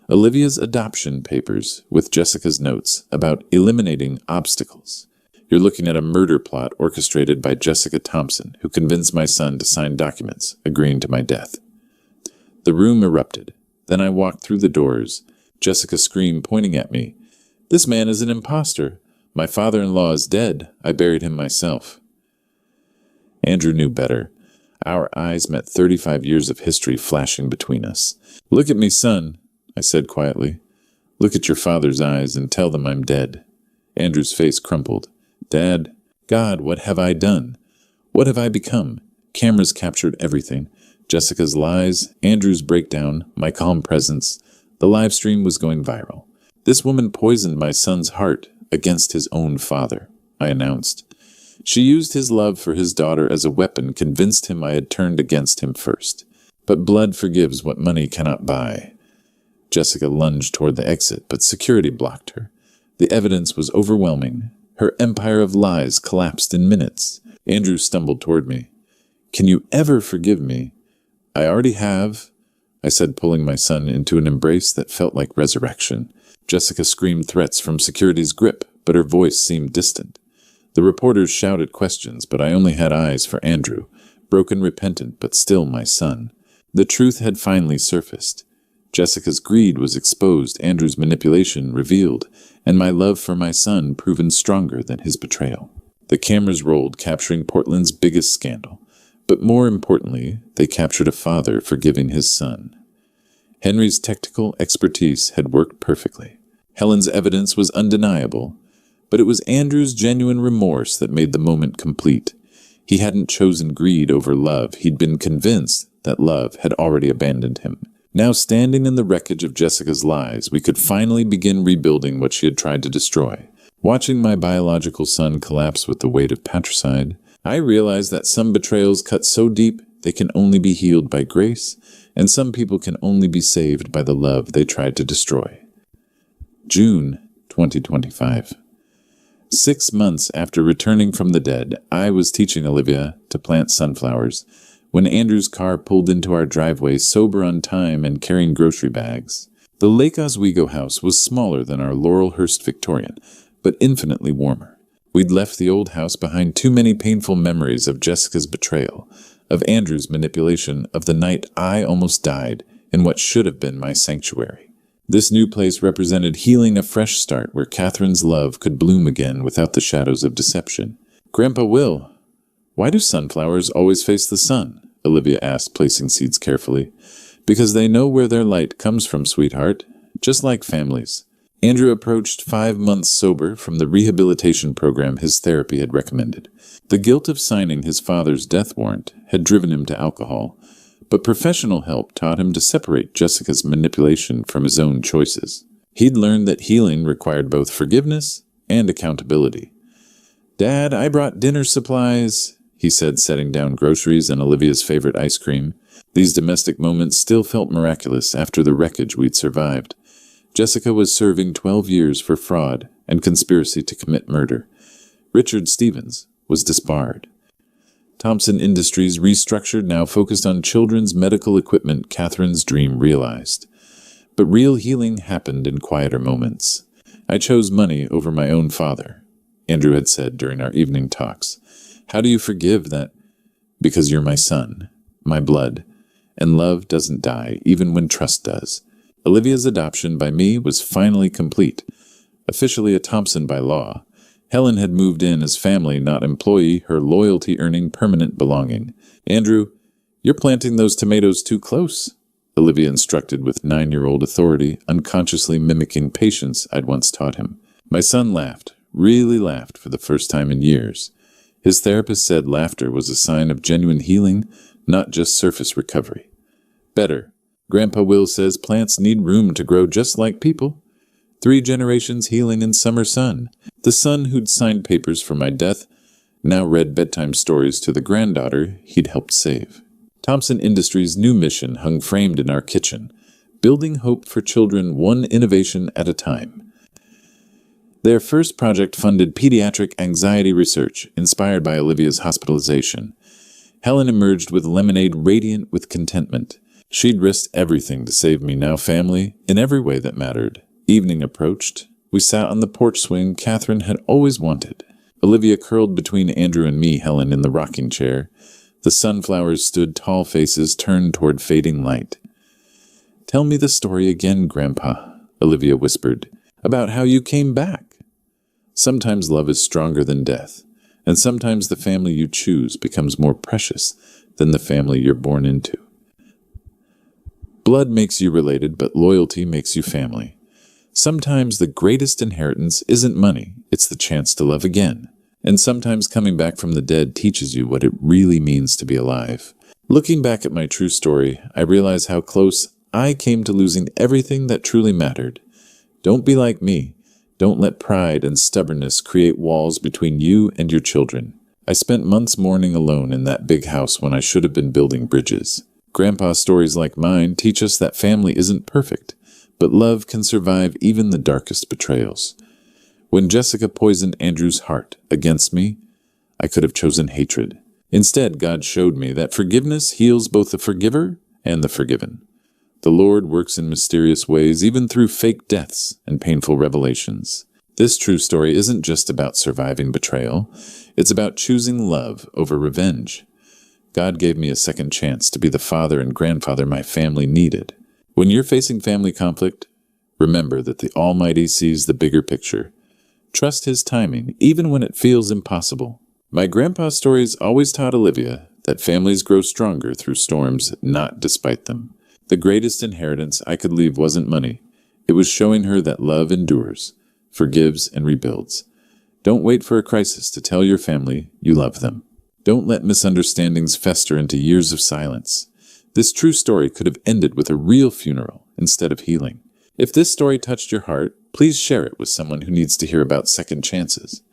Olivia's adoption papers with Jessica's notes about eliminating obstacles. You're looking at a murder plot orchestrated by Jessica Thompson, who convinced my son to sign documents agreeing to my death. The room erupted. Then I walked through the doors. Jessica screamed, pointing at me. This man is an imposter. My father-in-law is dead. I buried him myself. Andrew knew better. Our eyes met, 35 years of history flashing between us. Look at me, son, I said quietly. Look at your father's eyes and tell them I'm dead. Andrew's face crumpled. Dad, God, what have I done? What have I become? Cameras captured everything. Jessica's lies, Andrew's breakdown, my calm presence. The live stream was going viral. This woman poisoned my son's heart against his own father, I announced. She used his love for his daughter as a weapon, convinced him I had turned against him first. But blood forgives what money cannot buy. Jessica lunged toward the exit, but security blocked her. The evidence was overwhelming. Her empire of lies collapsed in minutes. Andrew stumbled toward me. "Can you ever forgive me?" "I already have," I said, pulling my son into an embrace that felt like resurrection. Jessica screamed threats from security's grip, but her voice seemed distant. The reporters shouted questions, but I only had eyes for Andrew, broken, repentant, but still my son. The truth had finally surfaced. Jessica's greed was exposed, Andrew's manipulation revealed, and my love for my son proven stronger than his betrayal. The cameras rolled, capturing Portland's biggest scandal. But more importantly, they captured a father forgiving his son. Henry's technical expertise had worked perfectly. Helen's evidence was undeniable, but it was Andrew's genuine remorse that made the moment complete. He hadn't chosen greed over love. He'd been convinced that love had already abandoned him. Now, standing in the wreckage of Jessica's lies, we could finally begin rebuilding what she had tried to destroy. Watching my biological son collapse with the weight of patricide, I realized that some betrayals cut so deep they can only be healed by grace, and some people can only be saved by the love they tried to destroy. June 2025. 6 months after returning from the dead, I was teaching Olivia to plant sunflowers when Andrew's car pulled into our driveway, sober on time and carrying grocery bags. The Lake Oswego house was smaller than our Laurelhurst Victorian, but infinitely warmer. We'd left the old house behind too many painful memories of Jessica's betrayal, of Andrew's manipulation, of the night I almost died in what should have been my sanctuary. This new place represented healing, a fresh start where Catherine's love could bloom again without the shadows of deception. "Grandpa Will, why do sunflowers always face the sun?" Olivia asked, placing seeds carefully. "Because they know where their light comes from, sweetheart, just like families." Andrew approached 5 months sober from the rehabilitation program his therapy had recommended. The guilt of signing his father's death warrant had driven him to alcohol, but professional help taught him to separate Jessica's manipulation from his own choices. He'd learned that healing required both forgiveness and accountability. "Dad, I brought dinner supplies," he said, setting down groceries and Olivia's favorite ice cream. These domestic moments still felt miraculous after the wreckage we'd survived. Jessica was serving 12 years for fraud and conspiracy to commit murder. Richard Stevens was disbarred. Thompson Industries restructured, now focused on children's medical equipment, Catherine's dream realized. But real healing happened in quieter moments. "I chose money over my own father," Andrew had said during our evening talks. "How do you forgive that?" "Because you're my son, my blood, and love doesn't die, even when trust does." Olivia's adoption by me was finally complete. Officially a Thompson by law, Helen had moved in as family, not employee, her loyalty earning permanent belonging. "Andrew, you're planting those tomatoes too close," Olivia instructed with 9-year-old authority, unconsciously mimicking patience I'd once taught him. My son laughed, really laughed for the first time in years. His therapist said laughter was a sign of genuine healing, not just surface recovery. "Better. Grandpa Will says plants need room to grow just like people. 3 generations healing in summer sun." The son who'd signed papers for my death now read bedtime stories to the granddaughter he'd helped save. Thompson Industries' new mission hung framed in our kitchen, building hope for children one innovation at a time. Their first project funded pediatric anxiety research, inspired by Olivia's hospitalization. Helen emerged with lemonade radiant with contentment. She'd risked everything to save me now family in every way that mattered. Evening approached. We sat on the porch swing Catherine had always wanted. Olivia curled between Andrew and me, Helen in the rocking chair. The sunflowers stood tall faces turned toward fading light. "Tell me the story again, Grandpa," Olivia whispered, "about how you came back." Sometimes love is stronger than death, and sometimes the family you choose becomes more precious than the family you're born into. Blood makes you related, but loyalty makes you family. Sometimes the greatest inheritance isn't money, it's the chance to love again. And sometimes coming back from the dead teaches you what it really means to be alive. Looking back at my true story, I realize how close I came to losing everything that truly mattered. Don't be like me. Don't let pride and stubbornness create walls between you and your children. I spent months mourning alone in that big house when I should have been building bridges. Grandpa's stories like mine teach us that family isn't perfect, but love can survive even the darkest betrayals. When Jessica poisoned Andrew's heart against me, I could have chosen hatred. Instead, God showed me that forgiveness heals both the forgiver and the forgiven. The Lord works in mysterious ways, even through fake deaths and painful revelations. This true story isn't just about surviving betrayal. It's about choosing love over revenge. God gave me a second chance to be the father and grandfather my family needed. When you're facing family conflict, remember that the Almighty sees the bigger picture. Trust His timing, even when it feels impossible. My grandpa's stories always taught Olivia that families grow stronger through storms, not despite them. The greatest inheritance I could leave wasn't money. It was showing her that love endures, forgives, and rebuilds. Don't wait for a crisis to tell your family you love them. Don't let misunderstandings fester into years of silence. This true story could have ended with a real funeral instead of healing. If this story touched your heart, please share it with someone who needs to hear about second chances.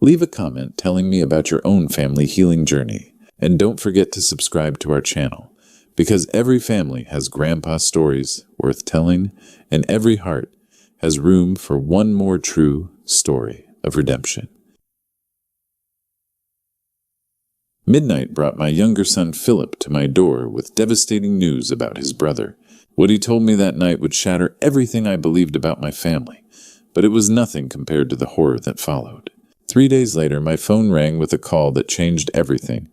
Leave a comment telling me about your own family healing journey. And don't forget to subscribe to our channel, because every family has grandpa stories worth telling, and every heart has room for one more true story of redemption. Midnight brought my younger son Philip to my door with devastating news about his brother. What he told me that night would shatter everything I believed about my family, but it was nothing compared to the horror that followed. 3 days later, my phone rang with a call that changed everything.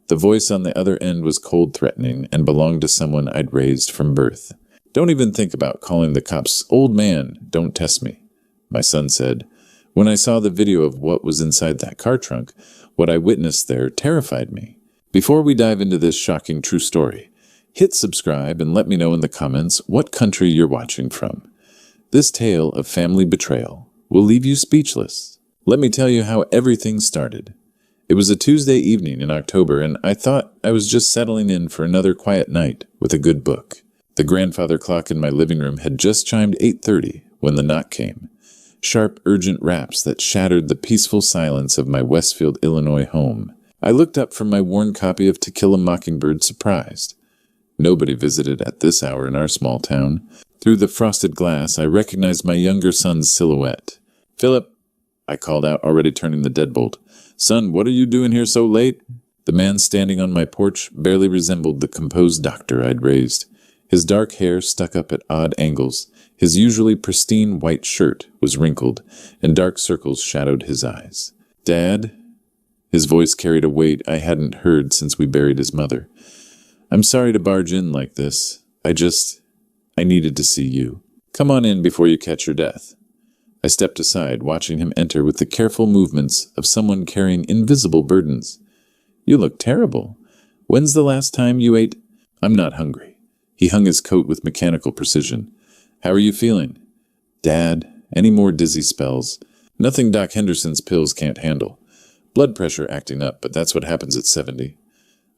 The voice on the other end was cold, threatening, and belonged to someone I'd raised from birth. "Don't even think about calling the cops. Old man, don't test me," my son said. When I saw the video of what was inside that car trunk, what I witnessed there terrified me. Before we dive into this shocking true story, hit subscribe and let me know in the comments what country you're watching from. This tale of family betrayal will leave you speechless. Let me tell you how everything started. It was a Tuesday evening in October, and I thought I was just settling in for another quiet night with a good book. The grandfather clock in my living room had just chimed 8:30 when the knock came. Sharp, urgent raps that shattered the peaceful silence of my Westfield, Illinois home. I looked up from my worn copy of To Kill a Mockingbird, surprised. Nobody visited at this hour in our small town. Through the frosted glass, I recognized my younger son's silhouette. "Philip," I called out, already turning the deadbolt. "Son, what are you doing here so late?" The man standing on my porch barely resembled the composed doctor I'd raised. His dark hair stuck up at odd angles. His usually pristine white shirt was wrinkled, and dark circles shadowed his eyes. "Dad?" His voice carried a weight I hadn't heard since we buried his mother. "I'm sorry to barge in like this. I needed to see you. Come on in before you catch your death." I stepped aside, watching him enter with the careful movements of someone carrying invisible burdens. "You look terrible. When's the last time you ate?" "I'm not hungry." He hung his coat with mechanical precision. "How are you feeling?" "Dad, any more dizzy spells? Nothing Doc Henderson's pills can't handle. Blood pressure acting up, but that's what happens at 70.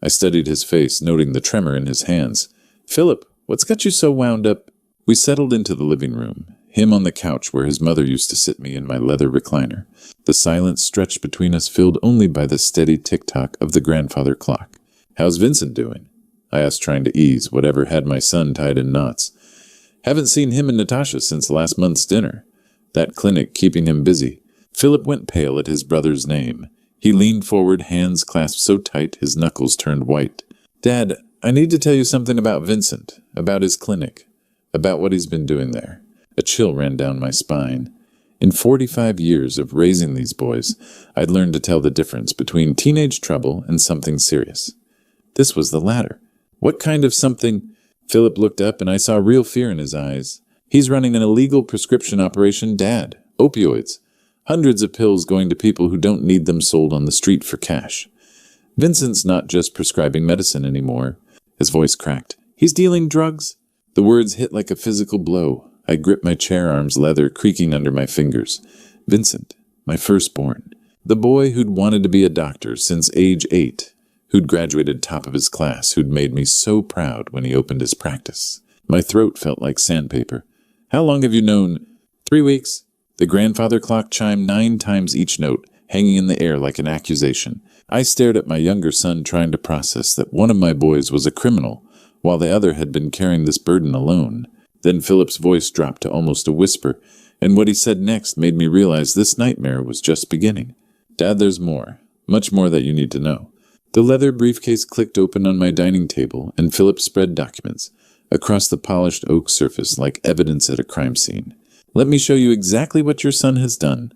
I studied his face, noting the tremor in his hands. "Philip, what's got you so wound up?" We settled into the living room, him on the couch where his mother used to sit me in my leather recliner. The silence stretched between us, filled only by the steady tick-tock of the grandfather clock. "How's Vincent doing?" I asked, trying to ease whatever had my son tied in knots. "Haven't seen him and Natasha since last month's dinner. That clinic keeping him busy." Philip went pale at his brother's name. He leaned forward, hands clasped so tight his knuckles turned white. "Dad, I need to tell you something about Vincent, about his clinic, about what he's been doing there." A chill ran down my spine. In 45 years of raising these boys, I'd learned to tell the difference between teenage trouble and something serious. This was the latter. "What kind of something?" Philip looked up, and I saw real fear in his eyes. "He's running an illegal prescription operation, Dad. Opioids. Hundreds of pills going to people who don't need them, sold on the street for cash. Vincent's not just prescribing medicine anymore." His voice cracked. "He's dealing drugs?" The words hit like a physical blow. I gripped my chair arms, leather creaking under my fingers. Vincent, my firstborn. The boy who'd wanted to be a doctor since age 8. Who'd graduated top of his class, who'd made me so proud when he opened his practice. My throat felt like sandpaper. "How long have you known?" 3 weeks. The grandfather clock chimed 9 times each note, hanging in the air like an accusation. I stared at my younger son, trying to process that one of my boys was a criminal, while the other had been carrying this burden alone. Then Philip's voice dropped to almost a whisper, and what he said next made me realize this nightmare was just beginning. Dad, there's more. Much more that you need to know. The leather briefcase clicked open on my dining table, and Philip spread documents across the polished oak surface like evidence at a crime scene. Let me show you exactly what your son has done,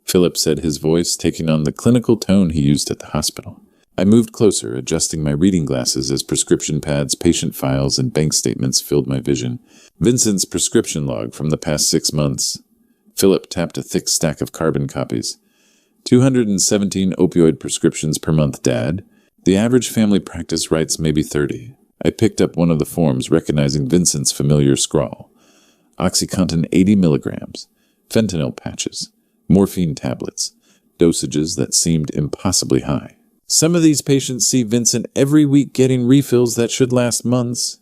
Philip said, his voice taking on the clinical tone he used at the hospital. I moved closer, adjusting my reading glasses as prescription pads, patient files, and bank statements filled my vision. Vincent's prescription log from the past 6 months. Philip tapped a thick stack of carbon copies. 217 opioid prescriptions per month, Dad. The average family practice writes maybe 30. I picked up one of the forms, recognizing Vincent's familiar scrawl. OxyContin 80 milligrams. Fentanyl patches. Morphine tablets. Dosages that seemed impossibly high. Some of these patients see Vincent every week getting refills that should last months.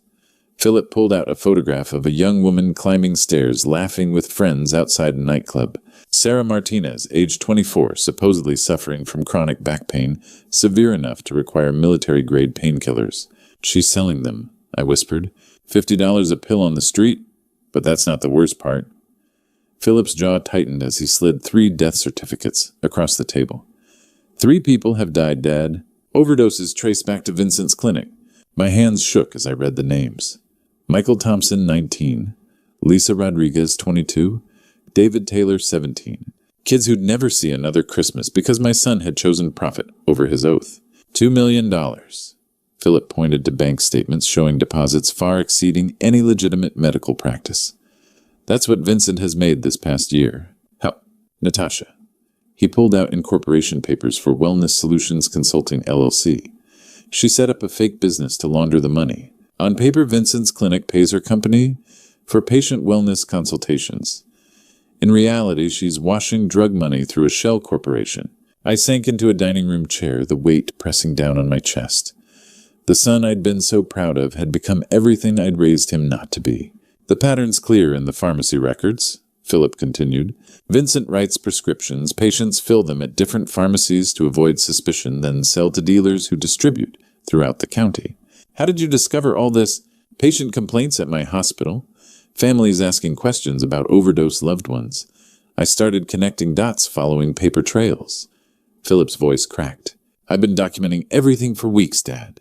Philip pulled out a photograph of a young woman climbing stairs, laughing with friends outside a nightclub. Sarah Martinez, age 24, supposedly suffering from chronic back pain, severe enough to require military-grade painkillers. She's selling them, I whispered. $50 a pill on the street? But that's not the worst part. Philip's jaw tightened as he slid 3 death certificates across the table. 3 people have died, Dad. Overdoses traced back to Vincent's clinic. My hands shook as I read the names. Michael Thompson, 19. Lisa Rodriguez, 22. David Taylor, 17. Kids who'd never see another Christmas because my son had chosen profit over his oath. $2 million. Philip pointed to bank statements showing deposits far exceeding any legitimate medical practice. That's what Vincent has made this past year. How? Natasha. He pulled out incorporation papers for Wellness Solutions Consulting, LLC. She set up a fake business to launder the money. On paper, Vincent's clinic pays her company for patient wellness consultations. In reality, she's washing drug money through a shell corporation. I sank into a dining room chair, the weight pressing down on my chest. The son I'd been so proud of had become everything I'd raised him not to be. The pattern's clear in the pharmacy records, Philip continued. Vincent writes prescriptions, patients fill them at different pharmacies to avoid suspicion, then sell to dealers who distribute throughout the county. How did you discover all this? Patient complaints at my hospital. Families asking questions about overdose loved ones. I started connecting dots following paper trails. Philip's voice cracked. I've been documenting everything for weeks, Dad.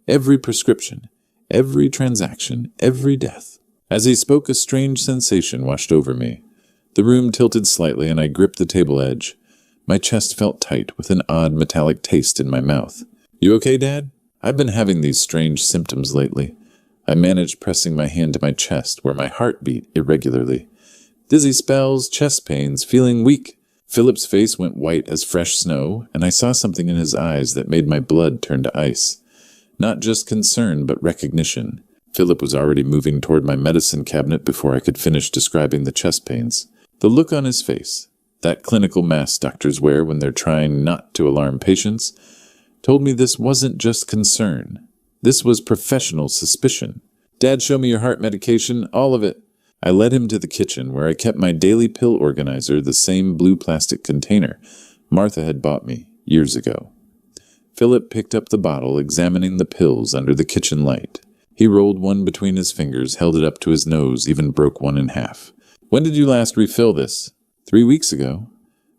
Every prescription, every transaction, every death. As he spoke, a strange sensation washed over me. The room tilted slightly, and I gripped the table edge. My chest felt tight, with an odd metallic taste in my mouth. You okay, Dad? I've been having these strange symptoms lately. I managed pressing my hand to my chest, where my heart beat irregularly. Dizzy spells, chest pains, feeling weak. Philip's face went white as fresh snow, and I saw something in his eyes that made my blood turn to ice. Not just concern, but recognition. Philip was already moving toward my medicine cabinet before I could finish describing the chest pains. The look on his face, that clinical mask doctors wear when they're trying not to alarm patients, told me this wasn't just concern. This was professional suspicion. Dad, show me your heart medication, all of it. I led him to the kitchen, where I kept my daily pill organizer, the same blue plastic container Martha had bought me years ago. Philip picked up the bottle, examining the pills under the kitchen light. He rolled one between his fingers, held it up to his nose, even broke one in half. When did you last refill this? 3 weeks ago.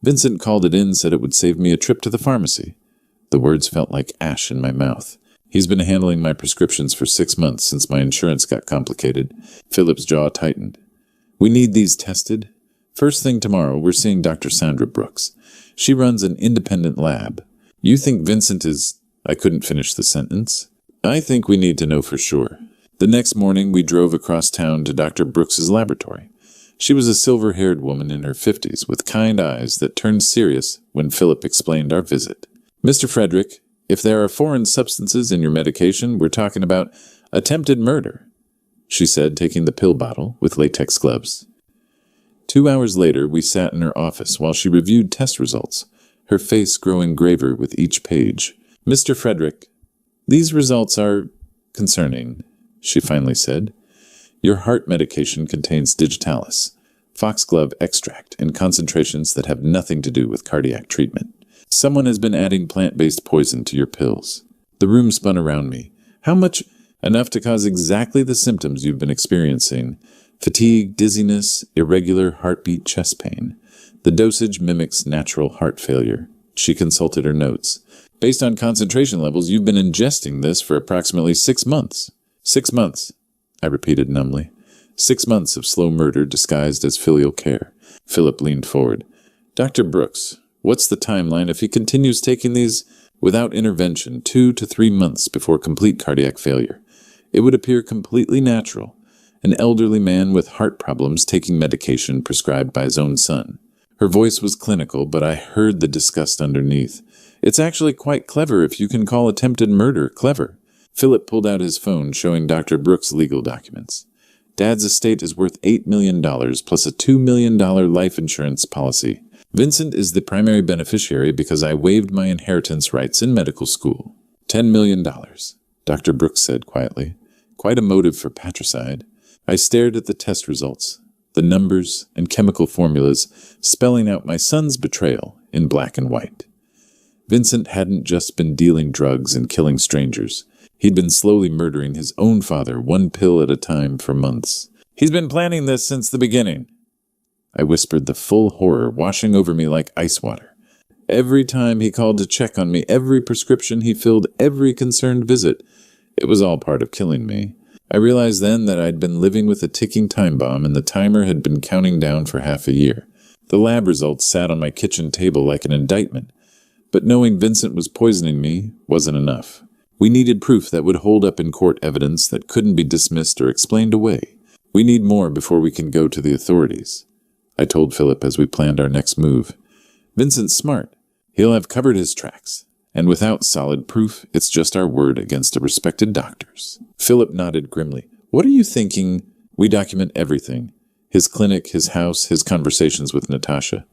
Vincent called it in, said it would save me a trip to the pharmacy. The words felt like ash in my mouth. He's been handling my prescriptions for 6 months since my insurance got complicated. Philip's jaw tightened. We need these tested. First thing tomorrow, we're seeing Dr. Sandra Brooks. She runs an independent lab. You think Vincent is... I couldn't finish the sentence. I think we need to know for sure. The next morning, we drove across town to Dr. Brooks's laboratory. She was a silver-haired woman in her 50s with kind eyes that turned serious when Philip explained our visit. Mr. Frederick, if there are foreign substances in your medication, we're talking about attempted murder, she said, taking the pill bottle with latex gloves. 2 hours later, we sat in her office while she reviewed test results, her face growing graver with each page. Mr. Frederick, these results are concerning, she finally said. Your heart medication contains digitalis, foxglove extract, in concentrations that have nothing to do with cardiac treatment. Someone has been adding plant-based poison to your pills. The room spun around me. How much? Enough to cause exactly the symptoms you've been experiencing. Fatigue, dizziness, irregular heartbeat, chest pain. The dosage mimics natural heart failure. She consulted her notes. Based on concentration levels, you've been ingesting this for approximately 6 months. 6 months, I repeated numbly. 6 months of slow murder disguised as filial care. Philip leaned forward. Dr. Brooks, what's the timeline if he continues taking these without intervention 2 to 3 months before complete cardiac failure? It would appear completely natural. An elderly man with heart problems taking medication prescribed by his own son. Her voice was clinical, but I heard the disgust underneath. It's actually quite clever if you can call attempted murder clever. Philip pulled out his phone, showing Dr. Brooks' legal documents. Dad's estate is worth $8 million plus a $2 million life insurance policy. Vincent is the primary beneficiary because I waived my inheritance rights in medical school. $10 million, Dr. Brooks said quietly. Quite a motive for patricide. I stared at the test results, the numbers and chemical formulas spelling out my son's betrayal in black and white. Vincent hadn't just been dealing drugs and killing strangers. He'd been slowly murdering his own father, one pill at a time, for months. He's been planning this since the beginning. I whispered, the full horror washing over me like ice water. Every time he called to check on me, every prescription he filled, every concerned visit, it was all part of killing me. I realized then that I'd been living with a ticking time bomb, and the timer had been counting down for half a year. The lab results sat on my kitchen table like an indictment, but knowing Vincent was poisoning me wasn't enough. We needed proof that would hold up in court, evidence that couldn't be dismissed or explained away. We need more before we can go to the authorities, I told Philip as we planned our next move. Vincent's smart. He'll have covered his tracks. And without solid proof, it's just our word against a respected doctor's. Philip nodded grimly. What are you thinking? We document everything. His clinic, his house, his conversations with Natasha.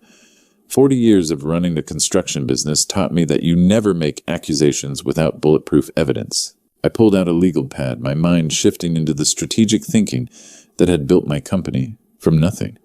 40 years of running a construction business taught me that you never make accusations without bulletproof evidence. I pulled out a legal pad, my mind shifting into the strategic thinking that had built my company from nothing.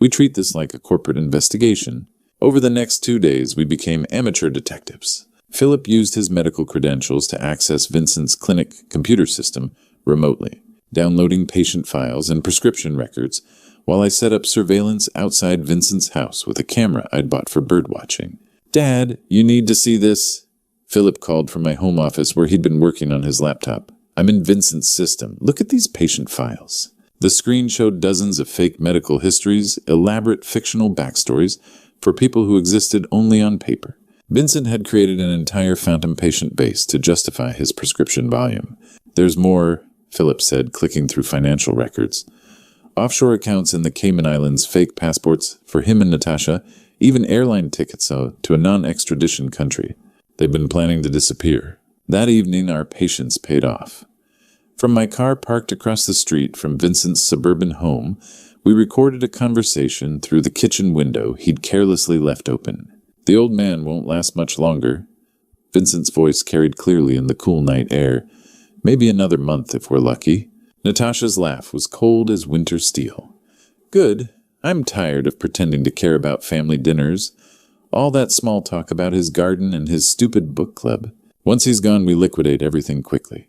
We treat this like a corporate investigation. Over the next 2 days, we became amateur detectives. Philip used his medical credentials to access Vincent's clinic computer system remotely, downloading patient files and prescription records, while I set up surveillance outside Vincent's house with a camera I'd bought for birdwatching. Dad, you need to see this. Philip called from my home office where he'd been working on his laptop. I'm in Vincent's system. Look at these patient files. The screen showed dozens of fake medical histories, elaborate fictional backstories for people who existed only on paper. Vincent had created an entire phantom patient base to justify his prescription volume. There's more, Philip said, clicking through financial records. Offshore accounts in the Cayman Islands, fake passports for him and Natasha, even airline tickets to a non-extradition country. They've been planning to disappear. That evening, our patience paid off. From my car parked across the street from Vincent's suburban home, we recorded a conversation through the kitchen window he'd carelessly left open. The old man won't last much longer. Vincent's voice carried clearly in the cool night air. Maybe another month if we're lucky. Natasha's laugh was cold as winter steel. Good. I'm tired of pretending to care about family dinners. All that small talk about his garden and his stupid book club. Once he's gone, we liquidate everything quickly.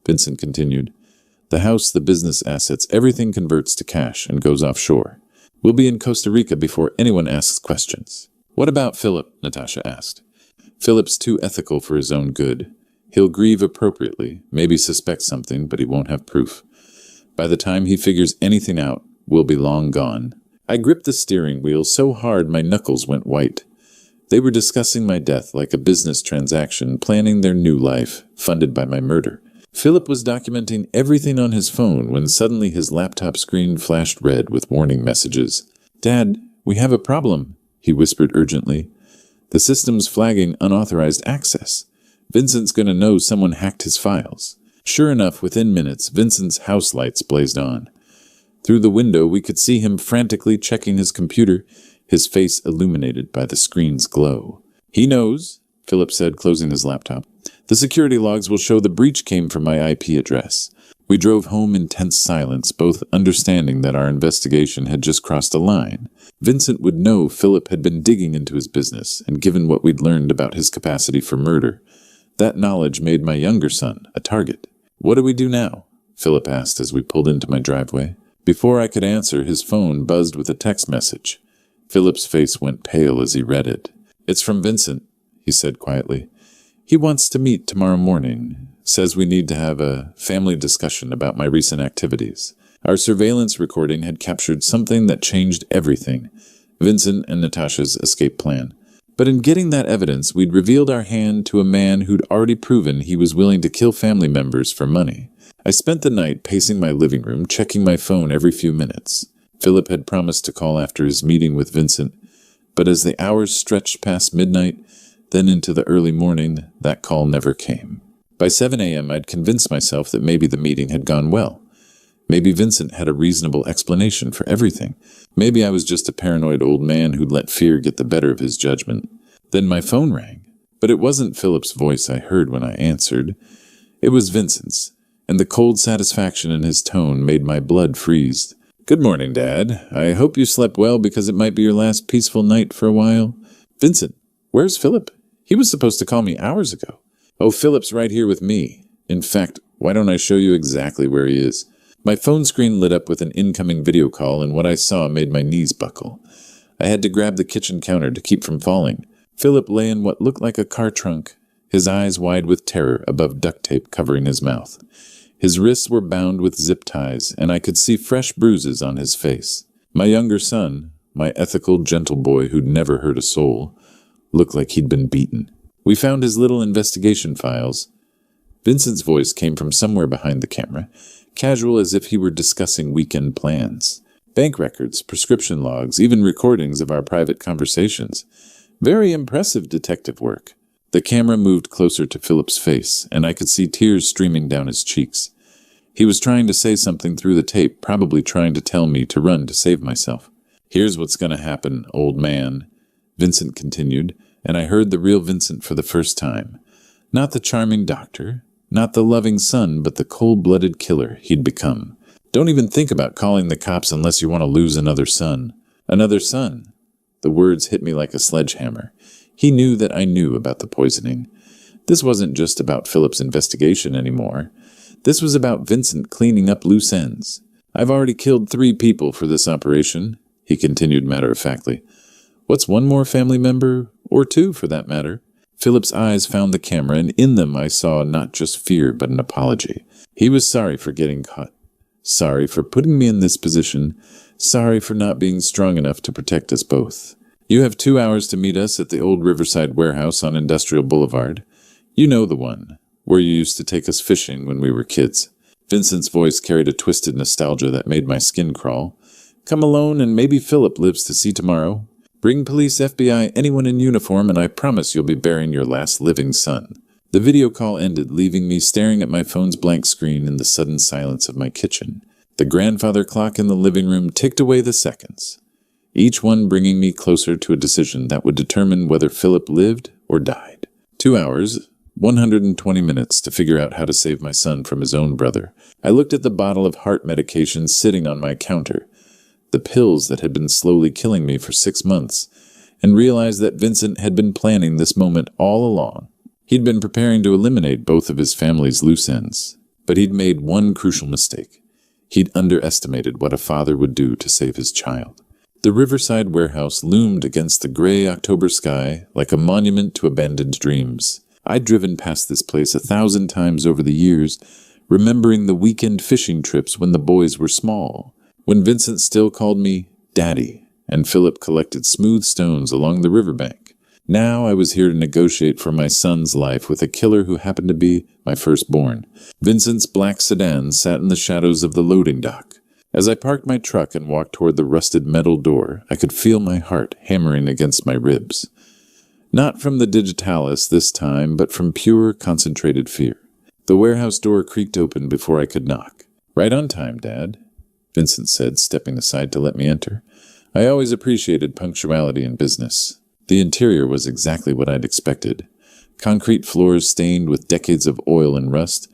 Vincent continued. The house, the business assets, everything converts to cash and goes offshore. We'll be in Costa Rica before anyone asks questions. What about Philip? Natasha asked. Philip's too ethical for his own good. He'll grieve appropriately, maybe suspect something, but he won't have proof. By the time he figures anything out, we'll be long gone. I gripped the steering wheel so hard my knuckles went white. They were discussing my death like a business transaction, planning their new life, funded by my murder. Philip was documenting everything on his phone when suddenly his laptop screen flashed red with warning messages. Dad, we have a problem, he whispered urgently. The system's flagging unauthorized access. Vincent's going to know someone hacked his files. Sure enough, within minutes, Vincent's house lights blazed on. Through the window, we could see him frantically checking his computer, his face illuminated by the screen's glow. He knows, Philip said, closing his laptop. The security logs will show the breach came from my IP address. We drove home in tense silence, both understanding that our investigation had just crossed a line. Vincent would know Philip had been digging into his business, and given what we'd learned about his capacity for murder, that knowledge made my younger son a target. "What do we do now?" Philip asked as we pulled into my driveway. Before I could answer, his phone buzzed with a text message. Philip's face went pale as he read it. "It's from Vincent," he said quietly. "He wants to meet tomorrow morning. Says we need to have a family discussion about my recent activities. Our surveillance recording had captured something that changed everything, Vincent and Natasha's escape plan. But in getting that evidence, we'd revealed our hand to a man who'd already proven he was willing to kill family members for money. I spent the night pacing my living room, checking my phone every few minutes. Philip had promised to call after his meeting with Vincent, but as the hours stretched past midnight, then into the early morning, that call never came. By 7 a.m., I'd convinced myself that maybe the meeting had gone well. Maybe Vincent had a reasonable explanation for everything. Maybe I was just a paranoid old man who'd let fear get the better of his judgment. Then my phone rang, but it wasn't Philip's voice I heard when I answered. It was Vincent's, and the cold satisfaction in his tone made my blood freeze. "Good morning, Dad. I hope you slept well because it might be your last peaceful night for a while." "Vincent, where's Philip? He was supposed to call me hours ago." "Oh, Philip's right here with me. In fact, why don't I show you exactly where he is?" My phone screen lit up with an incoming video call, and what I saw made my knees buckle. I had to grab the kitchen counter to keep from falling. Philip lay in what looked like a car trunk, his eyes wide with terror above duct tape covering his mouth. His wrists were bound with zip ties, and I could see fresh bruises on his face. My younger son, my ethical, gentle boy who'd never hurt a soul, looked like he'd been beaten. "We found his little investigation files." Vincent's voice came from somewhere behind the camera, casual as if he were discussing weekend plans. "Bank records, prescription logs, even recordings of our private conversations. Very impressive detective work." The camera moved closer to Philip's face, and I could see tears streaming down his cheeks. He was trying to say something through the tape, probably trying to tell me to run to save myself. "Here's what's going to happen, old man," Vincent continued, and I heard the real Vincent for the first time. Not the charming doctor, not the loving son, but the cold-blooded killer he'd become. "Don't even think about calling the cops unless you want to lose another son." "Another son?" The words hit me like a sledgehammer. He knew that I knew about the poisoning. This wasn't just about Philip's investigation anymore. This was about Vincent cleaning up loose ends. "I've already killed 3 people for this operation," he continued matter-of-factly. "What's one more family member, or 2 for that matter?" Philip's eyes found the camera, and in them I saw not just fear but an apology. He was sorry for getting caught. Sorry for putting me in this position. Sorry for not being strong enough to protect us both. "You have 2 hours to meet us at the old Riverside warehouse on Industrial Boulevard. You know the one, where you used to take us fishing when we were kids." Vincent's voice carried a twisted nostalgia that made my skin crawl. "Come alone, and maybe Philip lives to see tomorrow. Bring police, FBI, anyone in uniform, and I promise you'll be burying your last living son." The video call ended, leaving me staring at my phone's blank screen in the sudden silence of my kitchen. The grandfather clock in the living room ticked away the seconds, each one bringing me closer to a decision that would determine whether Philip lived or died. 2 hours, 120 minutes to figure out how to save my son from his own brother. I looked at the bottle of heart medication sitting on my counter, the pills that had been slowly killing me for 6 months, and realized that Vincent had been planning this moment all along. He'd been preparing to eliminate both of his family's loose ends, but he'd made one crucial mistake. He'd underestimated what a father would do to save his child. The Riverside warehouse loomed against the gray October sky like a monument to abandoned dreams. I'd driven past this place 1,000 times over the years, remembering the weekend fishing trips when the boys were small, when Vincent still called me Daddy, and Philip collected smooth stones along the riverbank. Now I was here to negotiate for my son's life with a killer who happened to be my firstborn. Vincent's black sedan sat in the shadows of the loading dock. As I parked my truck and walked toward the rusted metal door, I could feel my heart hammering against my ribs. Not from the digitalis this time, but from pure, concentrated fear. The warehouse door creaked open before I could knock. "Right on time, Dad," Vincent said, stepping aside to let me enter. I always appreciated punctuality in business. The interior was exactly what I'd expected. Concrete floors stained with decades of oil and rust,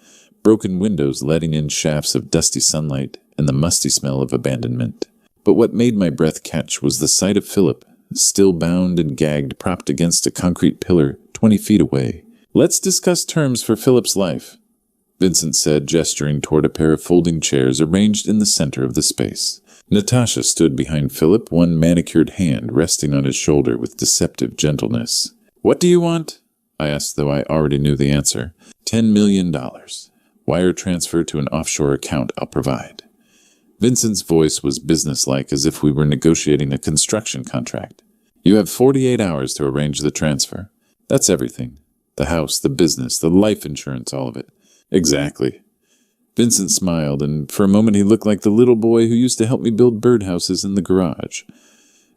broken windows letting in shafts of dusty sunlight and the musty smell of abandonment. But what made my breath catch was the sight of Philip, still bound and gagged, propped against a concrete pillar 20 feet away. "Let's discuss terms for Philip's life," Vincent said, gesturing toward a pair of folding chairs arranged in the center of the space. Natasha stood behind Philip, one manicured hand resting on his shoulder with deceptive gentleness. "What do you want?" I asked, though I already knew the answer. $10 million. Wire transfer to an offshore account I'll provide. Vincent's voice was businesslike, as if we were negotiating a construction contract. "You have 48 hours to arrange the transfer. That's everything. The house, the business, the life insurance, all of it." "Exactly." Vincent smiled, and for a moment he looked like the little boy who used to help me build birdhouses in the garage.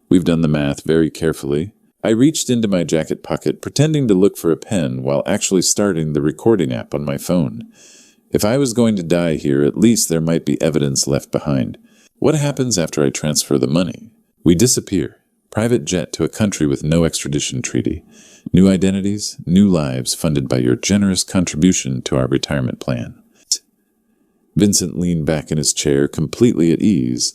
"We've done the math very carefully." I reached into my jacket pocket, pretending to look for a pen while actually starting the recording app on my phone. If I was going to die here, at least there might be evidence left behind. What happens after I transfer the money? We disappear. Private jet to a country with no extradition treaty. New identities, new lives funded by your generous contribution to our retirement plan. Vincent leaned back in his chair, completely at ease.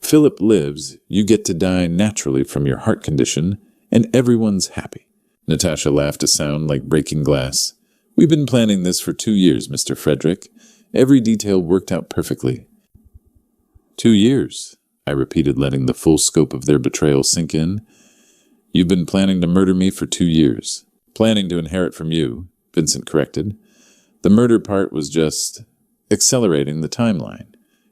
"Philip lives, you get to die naturally from your heart condition, and everyone's happy." Natasha laughed a sound like breaking glass. "We've been planning this for 2 years, Mr. Frederick. Every detail worked out perfectly." 2 years, I repeated, letting the full scope of their betrayal sink in. "You've been planning to murder me for 2 years. Planning to inherit from you," Vincent corrected. "The murder part was just accelerating the timeline.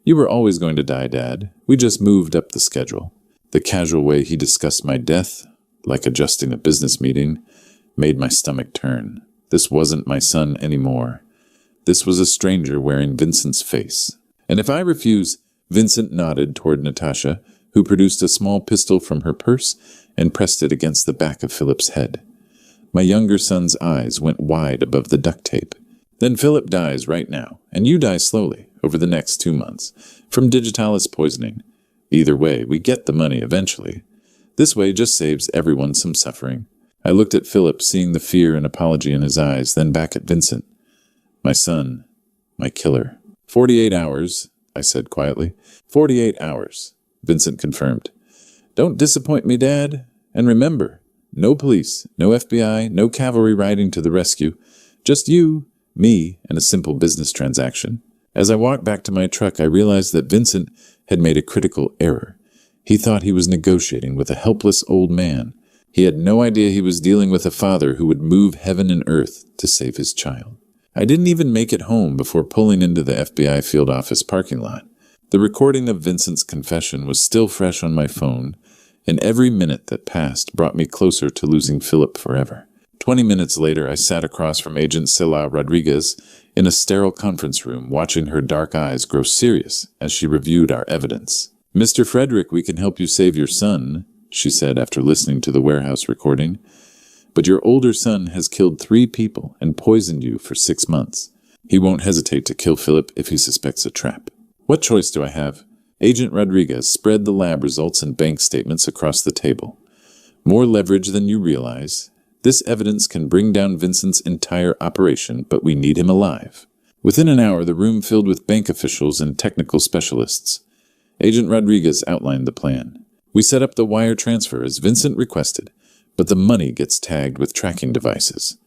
You were always going to die, Dad. We just moved up the schedule." The casual way he discussed my death, like adjusting a business meeting, made my stomach turn. This wasn't my son anymore. This was a stranger wearing Vincent's face. "And if I refuse—" Vincent nodded toward Natasha, who produced a small pistol from her purse and pressed it against the back of Philip's head. My younger son's eyes went wide above the duct tape. "Then Philip dies right now, and you die slowly, over the next 2 months, from digitalis poisoning. Either way, we get the money eventually. This way just saves everyone some suffering." I looked at Philip, seeing the fear and apology in his eyes, then back at Vincent. "My son, my killer." 48 hours, I said quietly. 48 hours, Vincent confirmed. "Don't disappoint me, Dad. And remember, no police, no FBI, no cavalry riding to the rescue. Just you, me, and a simple business transaction." As I walked back to my truck, I realized that Vincent had made a critical error. He thought he was negotiating with a helpless old man. He had no idea he was dealing with a father who would move heaven and earth to save his child. I didn't even make it home before pulling into the FBI field office parking lot. The recording of Vincent's confession was still fresh on my phone, and every minute that passed brought me closer to losing Philip forever. 20 minutes later, I sat across from Agent Sila Rodriguez in a sterile conference room, watching her dark eyes grow serious as she reviewed our evidence. "Mr. Frederick, we can help you save your son," she said after listening to the warehouse recording. "But your older son has killed 3 people and poisoned you for 6 months. He won't hesitate to kill Philip if he suspects a trap. What choice do I have?" Agent Rodriguez spread the lab results and bank statements across the table. "More leverage than you realize. This evidence can bring down Vincent's entire operation, but we need him alive." Within an hour, the room filled with bank officials and technical specialists. Agent Rodriguez outlined the plan. "We set up the wire transfer as Vincent requested, but the money gets tagged with tracking devices.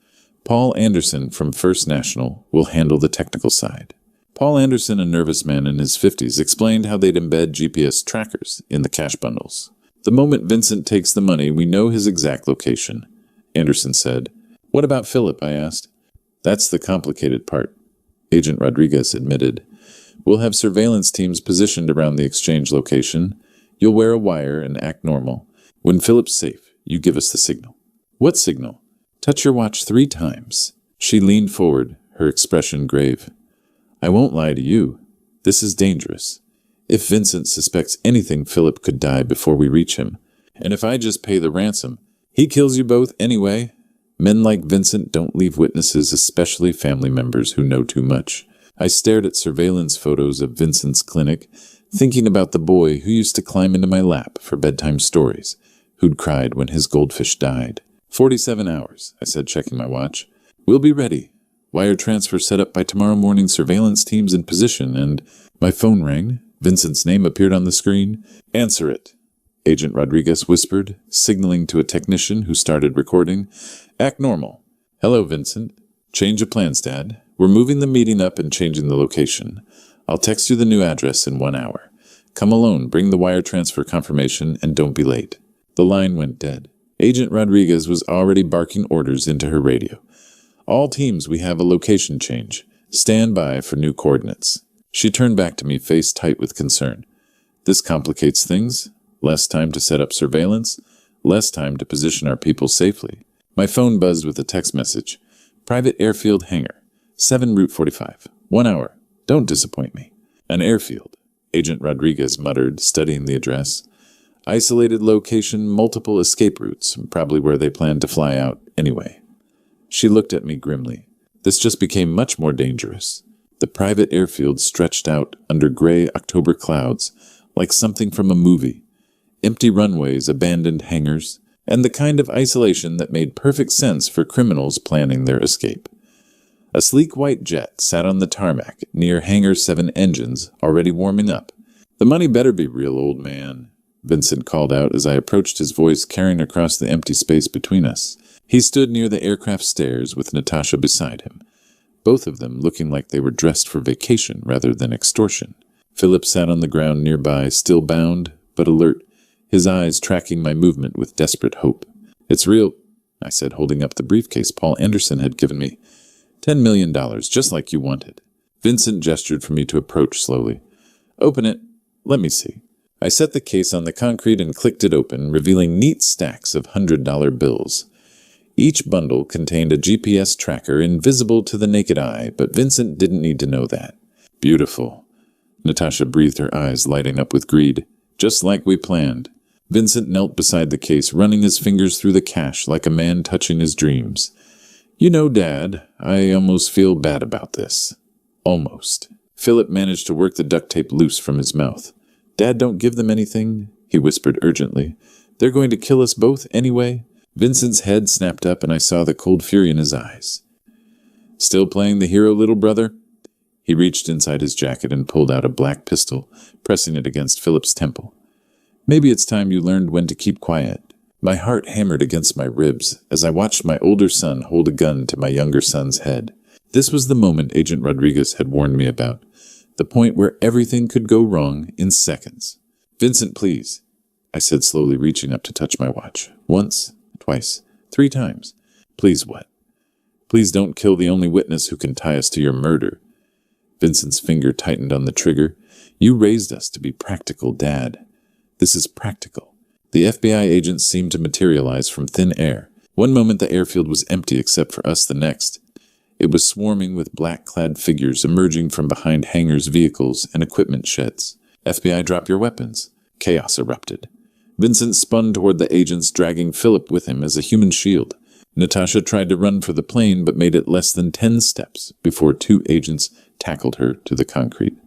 Paul Anderson from First National will handle the technical side." Paul Anderson, a nervous man in his 50s, explained how they'd embed GPS trackers in the cash bundles. "The moment Vincent takes the money, we know his exact location," Anderson said. "What about Philip?" I asked. "That's the complicated part," Agent Rodriguez admitted. "We'll have surveillance teams positioned around the exchange location. You'll wear a wire and act normal. When Philip's safe, you give us the signal." "What signal?" "Touch your watch 3 times. She leaned forward, her expression grave. "I won't lie to you. This is dangerous. If Vincent suspects anything, Philip could die before we reach him. And if I just pay the ransom, he kills you both anyway. Men like Vincent don't leave witnesses, especially family members who know too much." I stared at surveillance photos of Vincent's clinic, thinking about the boy who used to climb into my lap for bedtime stories, who'd cried when his goldfish died. 47 hours, I said, checking my watch. "We'll be ready. Wire transfer set up by tomorrow morning, surveillance teams in position, and my phone rang. Vincent's name appeared on the screen. Answer it, Agent Rodriguez whispered, signaling to a technician who started recording. Act normal. Hello, Vincent. Change of plans, Dad. We're moving the meeting up and changing the location. I'll text you the new address in 1 hour. Come alone, bring the wire transfer confirmation, and don't be late. The line went dead. Agent Rodriguez was already barking orders into her radio. All teams, we have a location change. Stand by for new coordinates. She turned back to me, face tight with concern. This complicates things. Less time to set up surveillance. Less time to position our people safely. My phone buzzed with a text message. Private airfield hangar. 7 Route 45. 1 hour. Don't disappoint me. An airfield, Agent Rodriguez muttered, studying the address. Isolated location, multiple escape routes, probably where they planned to fly out anyway. She looked at me grimly. This just became much more dangerous. The private airfield stretched out under gray October clouds, like something from a movie. Empty runways, abandoned hangars, and the kind of isolation that made perfect sense for criminals planning their escape. A sleek white jet sat on the tarmac near Hangar 7 engines, already warming up. The money better be real, old man, Vincent called out as I approached, his voice carrying across the empty space between us. He stood near the aircraft stairs with Natasha beside him, both of them looking like they were dressed for vacation rather than extortion. Philip sat on the ground nearby, still bound, but alert, his eyes tracking my movement with desperate hope. It's real, I said, holding up the briefcase Paul Anderson had given me. $10 million, just like you wanted. Vincent gestured for me to approach slowly. Open it. Let me see. I set the case on the concrete and clicked it open, revealing neat stacks of $100 bills. Each bundle contained a GPS tracker invisible to the naked eye, but Vincent didn't need to know that. Beautiful. Natasha breathed, her eyes lighting up with greed. Just like we planned. Vincent knelt beside the case, running his fingers through the cash like a man touching his dreams. You know, Dad, I almost feel bad about this. Almost. Philip managed to work the duct tape loose from his mouth. Dad, don't give them anything, he whispered urgently. They're going to kill us both anyway. Vincent's head snapped up and I saw the cold fury in his eyes. Still playing the hero, little brother? He reached inside his jacket and pulled out a black pistol, pressing it against Philip's temple. Maybe it's time you learned when to keep quiet. My heart hammered against my ribs as I watched my older son hold a gun to my younger son's head. This was the moment Agent Rodriguez had warned me about, the point where everything could go wrong in seconds. Vincent, please, I said, slowly reaching up to touch my watch. Once, twice, 3 times. Please what? Please don't kill the only witness who can tie us to your murder. Vincent's finger tightened on the trigger. You raised us to be practical, Dad. This is practical. The FBI agents seemed to materialize from thin air. One moment the airfield was empty except for us, the next. It was swarming with black-clad figures emerging from behind hangars, vehicles, and equipment sheds. FBI, drop your weapons. Chaos erupted. Vincent spun toward the agents, dragging Philip with him as a human shield. Natasha tried to run for the plane, but made it less than 10 steps before 2 agents tackled her to the concrete.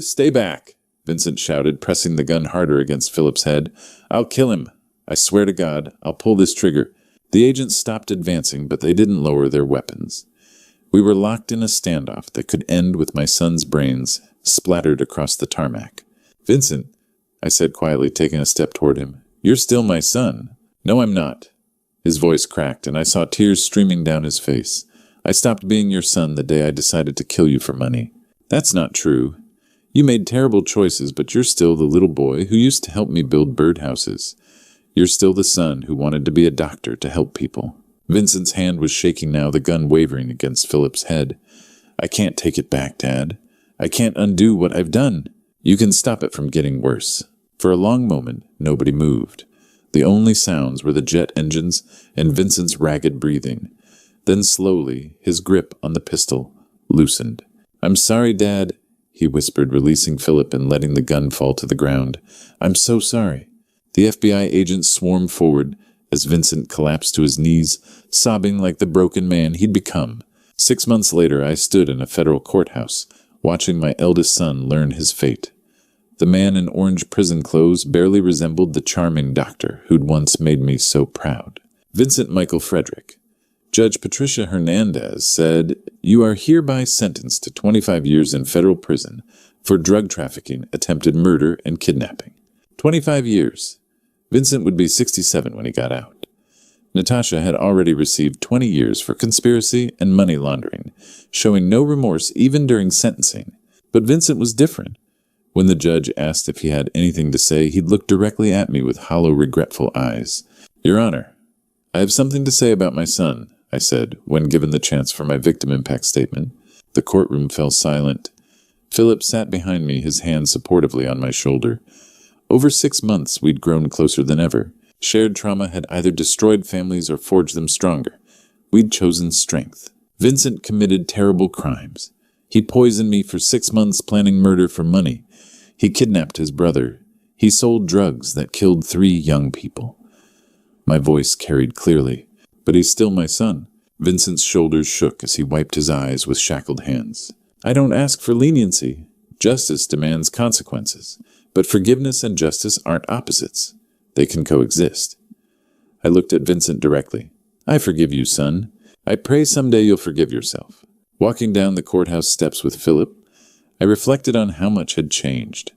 Stay back, Vincent shouted, pressing the gun harder against Philip's head. I'll kill him. I swear to God, I'll pull this trigger. The agents stopped advancing, but they didn't lower their weapons. We were locked in a standoff that could end with my son's brains splattered across the tarmac. Vincent, I said quietly, taking a step toward him. You're still my son. No, I'm not. His voice cracked, and I saw tears streaming down his face. I stopped being your son the day I decided to kill you for money. That's not true. You made terrible choices, but you're still the little boy who used to help me build birdhouses. You're still the son who wanted to be a doctor to help people. Vincent's hand was shaking now, the gun wavering against Philip's head. I can't take it back, Dad. I can't undo what I've done. You can stop it from getting worse. For a long moment, nobody moved. The only sounds were the jet engines and Vincent's ragged breathing. Then slowly, his grip on the pistol loosened. I'm sorry, Dad, he whispered, releasing Philip and letting the gun fall to the ground. I'm so sorry. The FBI agents swarmed forward as Vincent collapsed to his knees, sobbing like the broken man he'd become. 6 months later, I stood in a federal courthouse, watching my eldest son learn his fate. The man in orange prison clothes barely resembled the charming doctor who'd once made me so proud. Vincent Michael Frederick, Judge Patricia Hernandez said, "You are hereby sentenced to 25 years in federal prison for drug trafficking, attempted murder, and kidnapping." 25 years. Vincent would be 67 when he got out. Natasha had already received 20 years for conspiracy and money laundering, showing no remorse even during sentencing. But Vincent was different. When the judge asked if he had anything to say, he'd look directly at me with hollow, regretful eyes. "Your Honor, I have something to say about my son," I said, when given the chance for my victim impact statement. The courtroom fell silent. Philip sat behind me, his hand supportively on my shoulder. Over 6 months, we'd grown closer than ever. Shared trauma had either destroyed families or forged them stronger. We'd chosen strength. Vincent committed terrible crimes. He poisoned me for 6 months, planning murder for money. He kidnapped his brother. He sold drugs that killed 3 young people. My voice carried clearly. "But he's still my son." Vincent's shoulders shook as he wiped his eyes with shackled hands. "I don't ask for leniency. Justice demands consequences. But forgiveness and justice aren't opposites. They can coexist." I looked at Vincent directly. "I forgive you, son. I pray someday you'll forgive yourself." Walking down the courthouse steps with Philip, I reflected on how much had changed.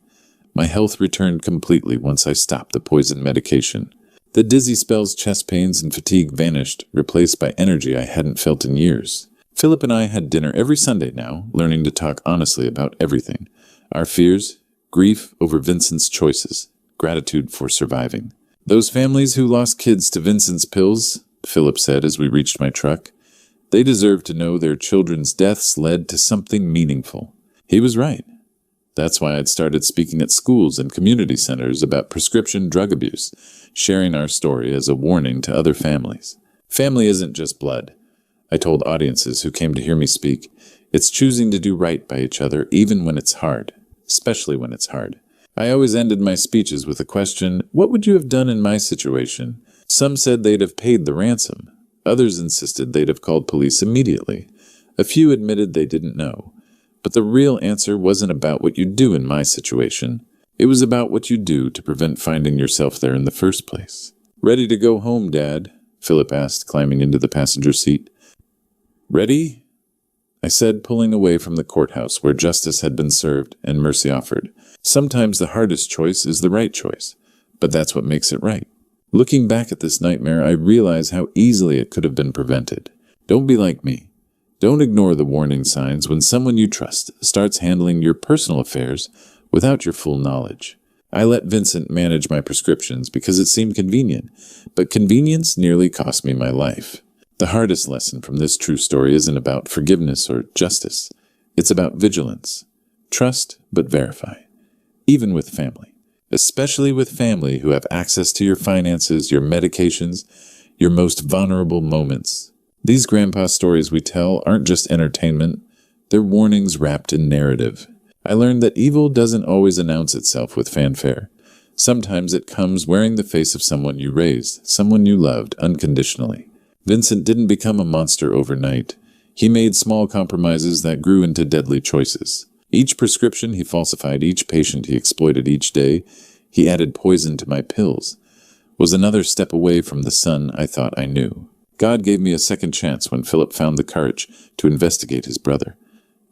My health returned completely once I stopped the poison medication. The dizzy spells, chest pains, and fatigue vanished, replaced by energy I hadn't felt in years. Philip and I had dinner every Sunday now, learning to talk honestly about everything. Our fears, grief over Vincent's choices, gratitude for surviving. "Those families who lost kids to Vincent's pills," Philip said as we reached my truck, "they deserve to know their children's deaths led to something meaningful." He was right. That's why I'd started speaking at schools and community centers about prescription drug abuse, sharing our story as a warning to other families. Family isn't just blood, I told audiences who came to hear me speak. It's choosing to do right by each other even when it's hard, especially when it's hard. I always ended my speeches with a question, "What would you have done in my situation?" Some said they'd have paid the ransom. Others insisted they'd have called police immediately. A few admitted they didn't know. But the real answer wasn't about what you'd do in my situation. It was about what you'd do to prevent finding yourself there in the first place. "Ready to go home, Dad?" Philip asked, climbing into the passenger seat. "Ready?" I said, pulling away from the courthouse where justice had been served and mercy offered. Sometimes the hardest choice is the right choice, but that's what makes it right. Looking back at this nightmare, I realize how easily it could have been prevented. Don't be like me. Don't ignore the warning signs when someone you trust starts handling your personal affairs without your full knowledge. I let Vincent manage my prescriptions because it seemed convenient, but convenience nearly cost me my life. The hardest lesson from this true story isn't about forgiveness or justice. It's about vigilance. Trust, but verify. Even with family. Especially with family who have access to your finances, your medications, your most vulnerable moments. These grandpa stories we tell aren't just entertainment. They're warnings wrapped in narrative. I learned that evil doesn't always announce itself with fanfare. Sometimes it comes wearing the face of someone you raised, someone you loved unconditionally. Vincent didn't become a monster overnight. He made small compromises that grew into deadly choices. Each prescription he falsified, each patient he exploited each day, he added poison to my pills, was another step away from the son I thought I knew. God gave me a second chance when Philip found the courage to investigate his brother.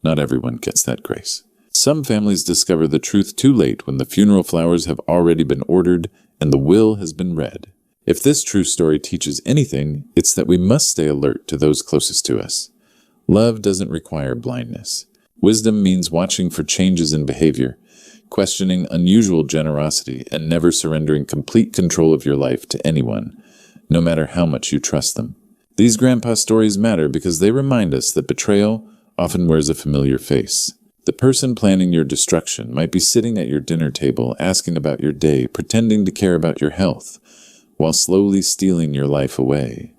Not everyone gets that grace. Some families discover the truth too late when the funeral flowers have already been ordered and the will has been read. If this true story teaches anything, it's that we must stay alert to those closest to us. Love doesn't require blindness. Wisdom means watching for changes in behavior, questioning unusual generosity, and never surrendering complete control of your life to anyone, no matter how much you trust them. These grandpa stories matter because they remind us that betrayal often wears a familiar face. The person planning your destruction might be sitting at your dinner table, asking about your day, pretending to care about your health, while slowly stealing your life away.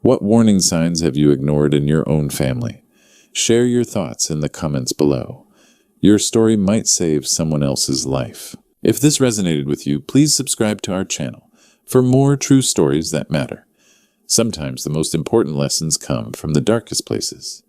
What warning signs have you ignored in your own family? Share your thoughts in the comments below. Your story might save someone else's life. If this resonated with you, please subscribe to our channel for more true stories that matter. Sometimes the most important lessons come from the darkest places.